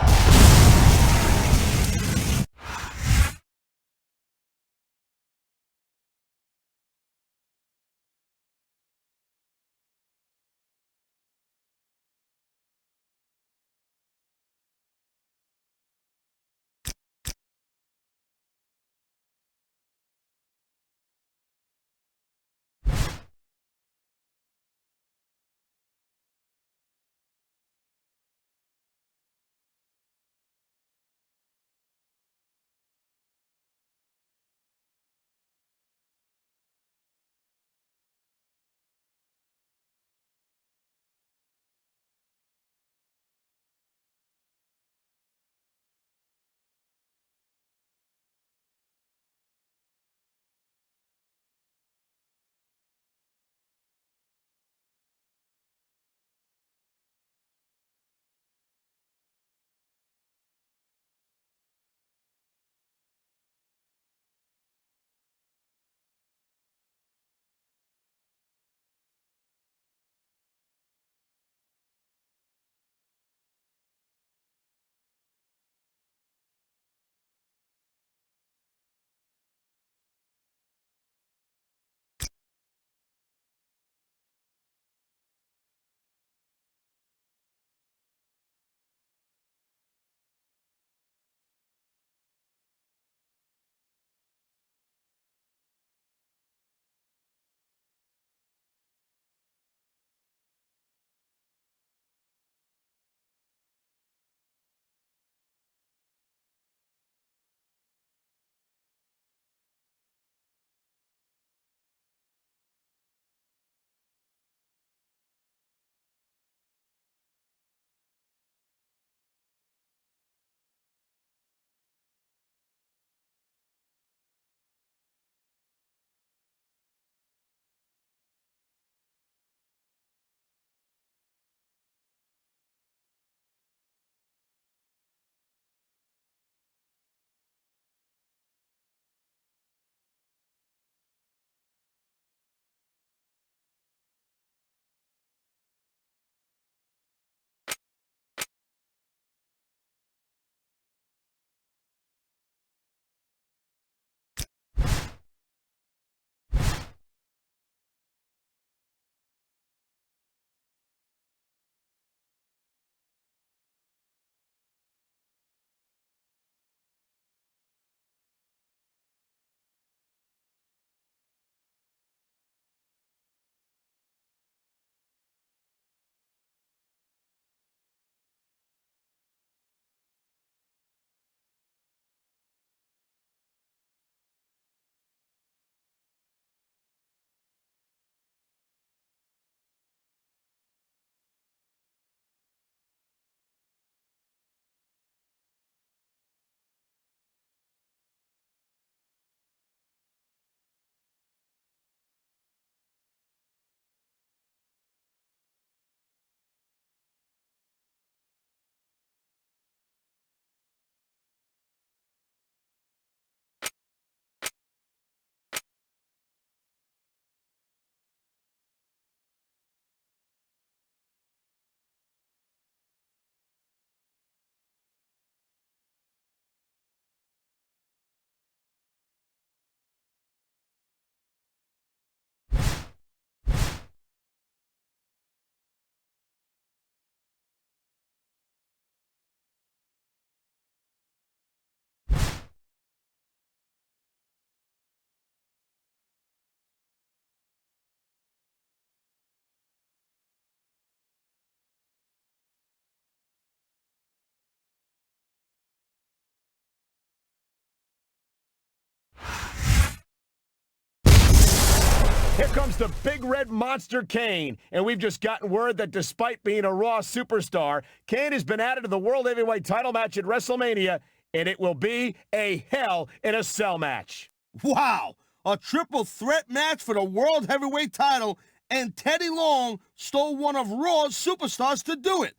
Here comes the big red monster Kane, and we've just gotten word that despite being a Raw superstar, Kane has been added to the World Heavyweight title match at WrestleMania, and it will be a Hell in a Cell match. Wow! A triple threat match for the World Heavyweight title, and Teddy Long stole one of Raw's superstars to do it.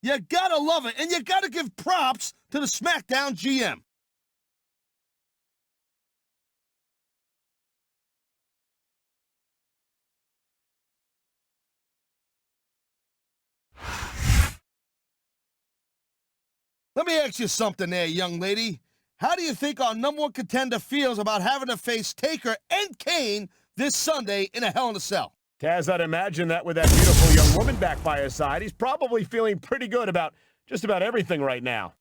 You gotta love it, and you gotta give props to the Smackdown GM. Let me ask you something there, young lady. How do you think our number one contender feels about having to face Taker and Kane this Sunday in a Hell in a Cell? Taz, I'd imagine that with that beautiful young woman back by his side, he's probably feeling pretty good about just about everything right now.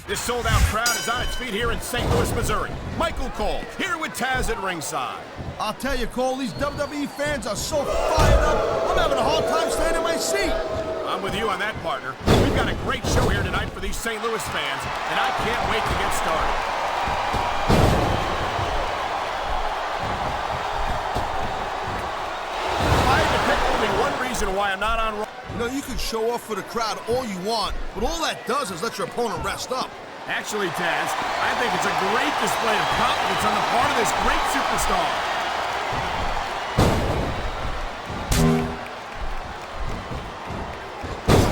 This sold-out crowd is on its feet here in St. Louis, Missouri. Michael Cole, here with Taz at ringside. I'll tell you, Cole, these WWE fans are so fired up, I'm having a hard time staying in my seat. I'm with you on that, partner. We've got a great show here tonight for these St. Louis fans, and I can't wait to get started. If I had to pick only one reason why I'm not on Raw. You know, you can show off for the crowd all you want, but all that does is let your opponent rest up. Actually, Taz, I think it's a great display of confidence on the part of this great superstar.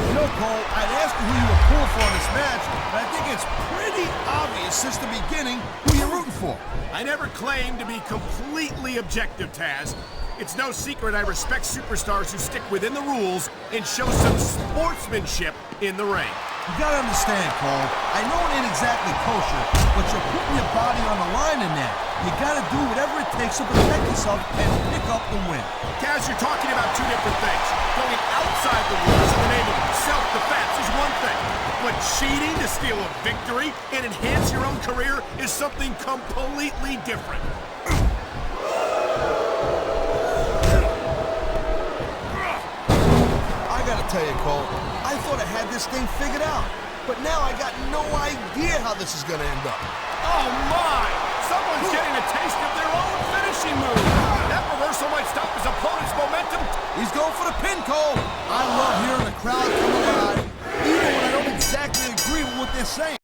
You know, Cole, I'd ask you who you were pulling for in this match, but I think it's pretty obvious since the beginning who you're rooting for. I never claimed to be completely objective, Taz. It's no secret I respect superstars who stick within the rules and show some sportsmanship in the ring. You gotta understand, Cole, I know it ain't exactly kosher, but you're putting your body on the line in that. You gotta do whatever it takes to protect yourself and pick up the win. Taz, you're talking about two different things. Going outside the rules in the name of self-defense is one thing, but cheating to steal a victory and enhance your own career is something completely different. I gotta tell you, Cole, I thought I had this thing figured out, but now I got no idea how this is gonna end up. Oh my! Someone's getting a taste of their own finishing move. That reversal might stop his opponent's momentum. He's going for the pin, Cole. I love hearing the crowd come alive, even when I don't exactly agree with what they're saying.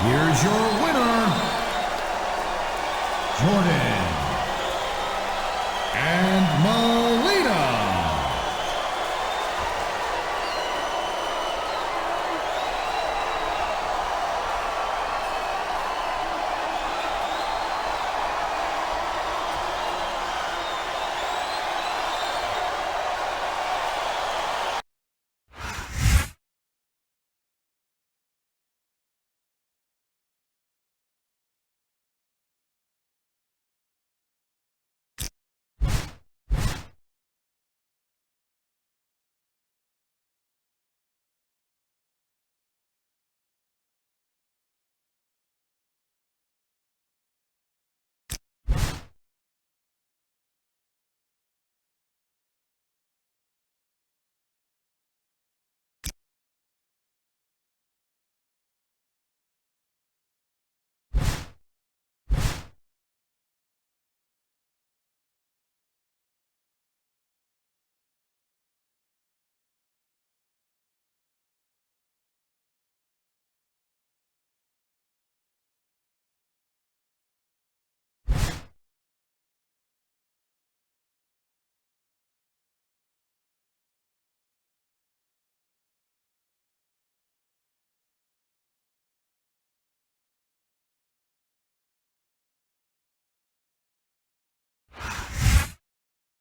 Here's your winner, Jordan and Melina.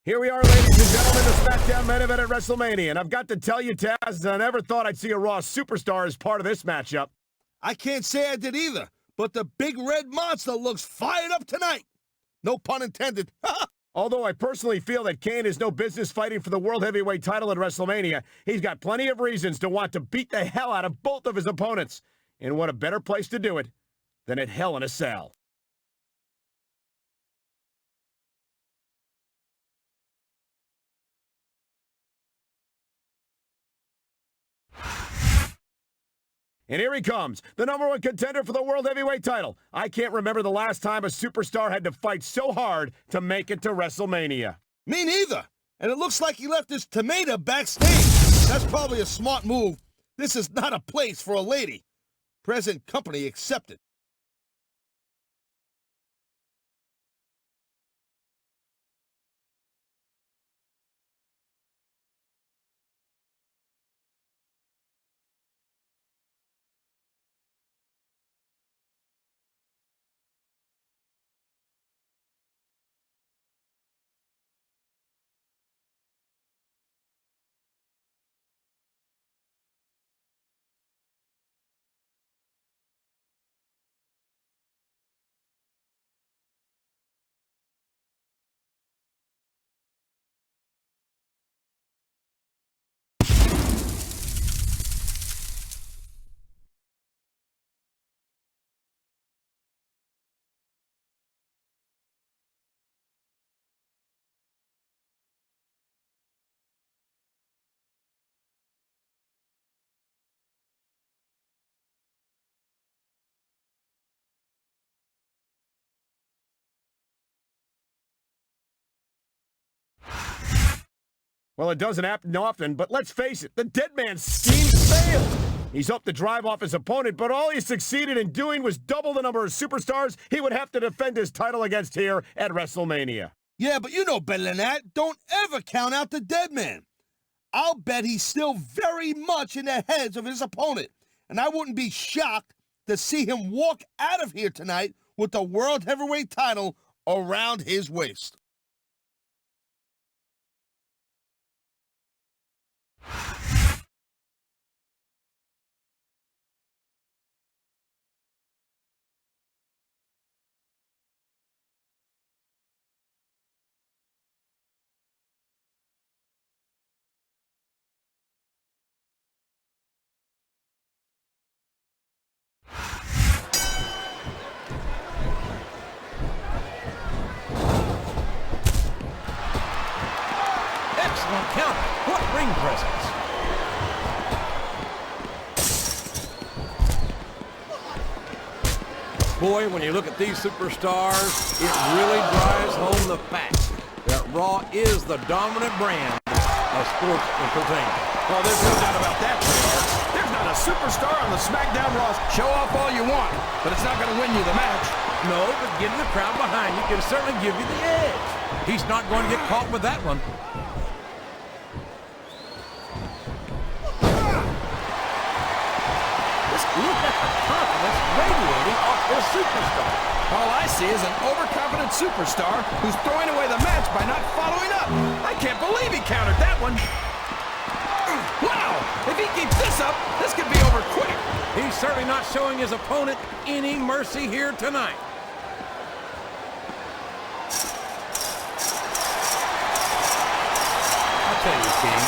Here we are, ladies and gentlemen, the Smackdown main event at WrestleMania. And I've got to tell you, Taz, I never thought I'd see a Raw superstar as part of this matchup. I can't say I did either, but the big red monster looks fired up tonight. No pun intended. Although I personally feel that Kane has no business fighting for the World Heavyweight title at WrestleMania, he's got plenty of reasons to want to beat the hell out of both of his opponents. And what a better place to do it than at Hell in a Cell. And here he comes, the #1 contender for the World Heavyweight title. I can't remember the last time a superstar had to fight so hard to make it to WrestleMania. Me neither. And it looks like he left his tomato backstage. That's probably a smart move. This is not a place for a lady. Present company accepted. Well, it doesn't happen often, but let's face it, the dead man's scheme failed. He's hoped to drive off his opponent, but all he succeeded in doing was double the number of superstars he would have to defend his title against here at WrestleMania. Yeah, but you know better than that. Don't ever count out the dead man. I'll bet he's still very much in the heads of his opponent, and I wouldn't be shocked to see him walk out of here tonight with the World Heavyweight title around his waist. Excellent count. What ring presence. Boy, when you look at these superstars, it really drives home the fact that Raw is the dominant brand of sports entertainment. Well, there's no doubt about that, JR. There's not a superstar on the Smackdown roster. Show off all you want, but it's not going to win you the match. No, but getting the crowd behind you can certainly give you the edge. He's not going to get caught with that one. Look at the confidence radiating off this superstar. All I see is an overconfident superstar who's throwing away the match by not following up. I can't believe he countered that one. Wow! If he keeps this up, this could be over quick. He's certainly not showing his opponent any mercy here tonight. I tell you, King,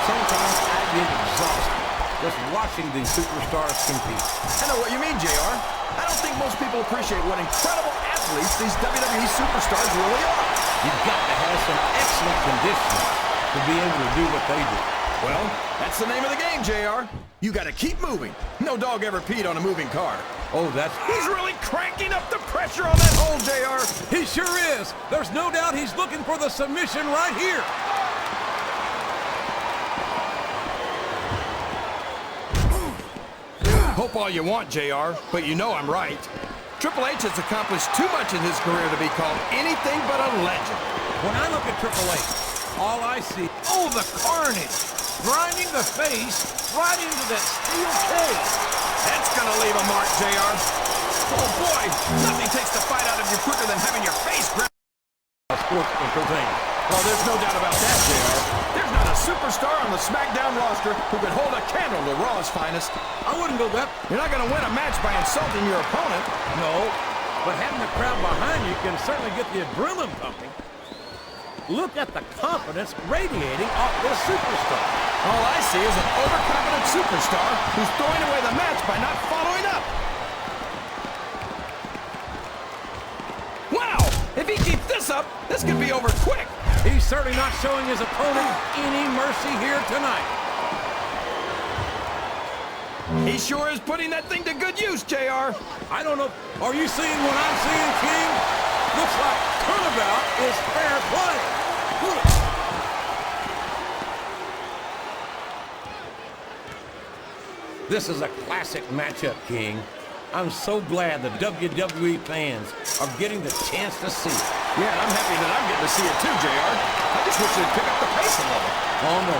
sometimes I get exhausted just watching these superstars compete. I know what you mean, JR. I don't think most people appreciate what incredible athletes these WWE superstars really are. You've got to have some excellent conditioning to be able to do what they do. Well, that's the name of the game, JR. You got to keep moving. No dog ever peed on a moving car. Oh, that's... He's really cranking up the pressure on that hole, JR. He sure is. There's no doubt he's looking for the submission right here. Hope all you want, JR, but you know I'm right. Triple H has accomplished too much in his career to be called anything but a legend. When I look at Triple H, all I see, oh, the carnage, grinding the face right into that steel cage. That's gonna leave a mark, JR. Oh boy, nothing takes the fight out of you quicker than having your face grabbed. Sports entertainment. Well, there's no Smackdown roster who could hold a candle to Raw's finest. I wouldn't go that. You're not going to win a match by insulting your opponent. No, but having the crowd behind you can certainly get the adrenaline pumping. Look at the confidence radiating off this superstar. All I see is an overconfident superstar who's throwing away the match by not following up. Wow! If he keeps this up, this could be over quick. He's certainly not showing his opponent any mercy here tonight. He sure is putting that thing to good use, JR. I don't know. Are you seeing what I'm seeing, King? Looks like turnabout is fair play. This is a classic matchup, King. I'm so glad the WWE fans are getting the chance to see it. Yeah, and I'm happy that I'm getting to see it too, JR. I just wish they'd pick up the pace a little. Oh, no.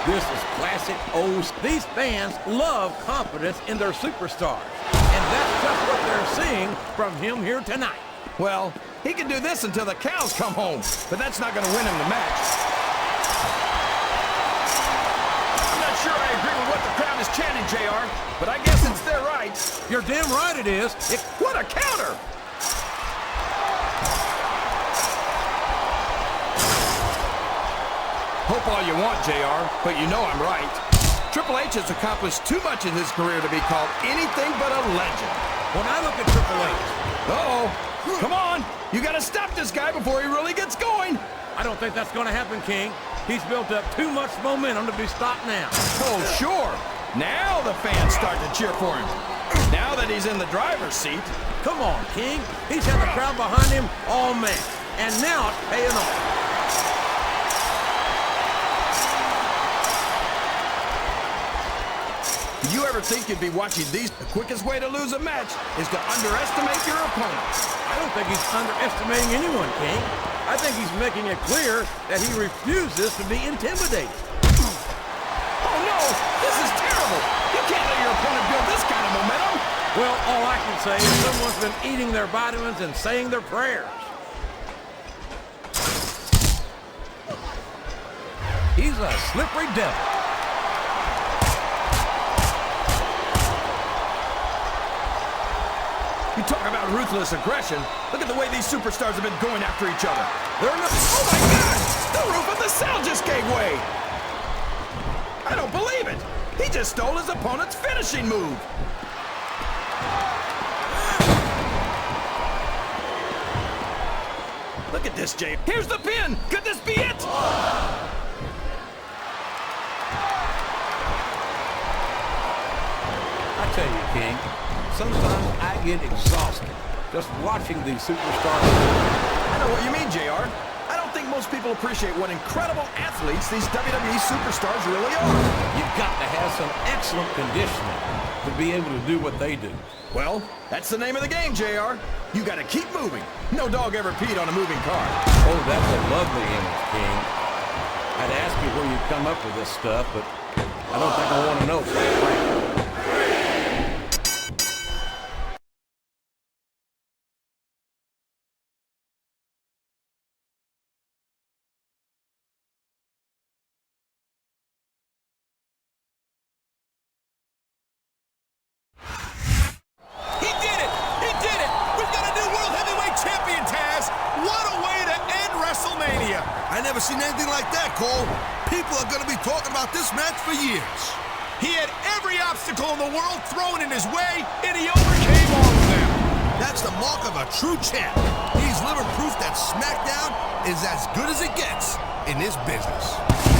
This is classic O's. These fans love confidence in their superstars. And that's just what they're seeing from him here tonight. Well, he can do this until the cows come home, but that's not going to win him the match. I'm not sure I agree with what the crowd is chanting, JR, but I guess it's their right. You're damn right it is. What a counter! Hope all you want, JR, but you know I'm right. Triple H has accomplished too much in his career to be called anything but a legend. When I look at Triple H... Uh-oh. Come on. You got to stop this guy before he really gets going. I don't think that's going to happen, King. He's built up too much momentum to be stopped now. Oh, sure. Now the fans start to cheer for him. Now that he's in the driver's seat. Come on, King. He's had the crowd behind him all match. And now it's paying off. Do you ever think you'd be watching these? The quickest way to lose a match is to underestimate your opponent. I don't think he's underestimating anyone, King. I think he's making it clear that he refuses to be intimidated. Oh, no! This is terrible! You can't let your opponent build this kind of momentum! Well, all I can say is someone's been eating their vitamins and saying their prayers. He's a slippery devil. You talk about ruthless aggression. Look at the way these superstars have been going after each other. They're not... Oh my God! The roof of the cell just gave way! I don't believe it! He just stole his opponent's finishing move! Look at this, Jay. Here's the pin! Could this be it? I tell you, King, sometimes I get exhausted just watching these superstars. I know what you mean, JR. I don't think most people appreciate what incredible athletes these WWE superstars really are. You've got to have some excellent conditioning to be able to do what they do. Well, that's the name of the game, JR. You got to keep moving. No dog ever peed on a moving car. Oh, that's a lovely image, King. I'd ask you where you come up with this stuff, but I don't think I want to know. I never seen anything like that, Cole. People are going to be talking about this match for years. He had every obstacle in the world thrown in his way, and he overcame all of them. That's the mark of a true champ. He's living proof that Smackdown is as good as it gets in this business.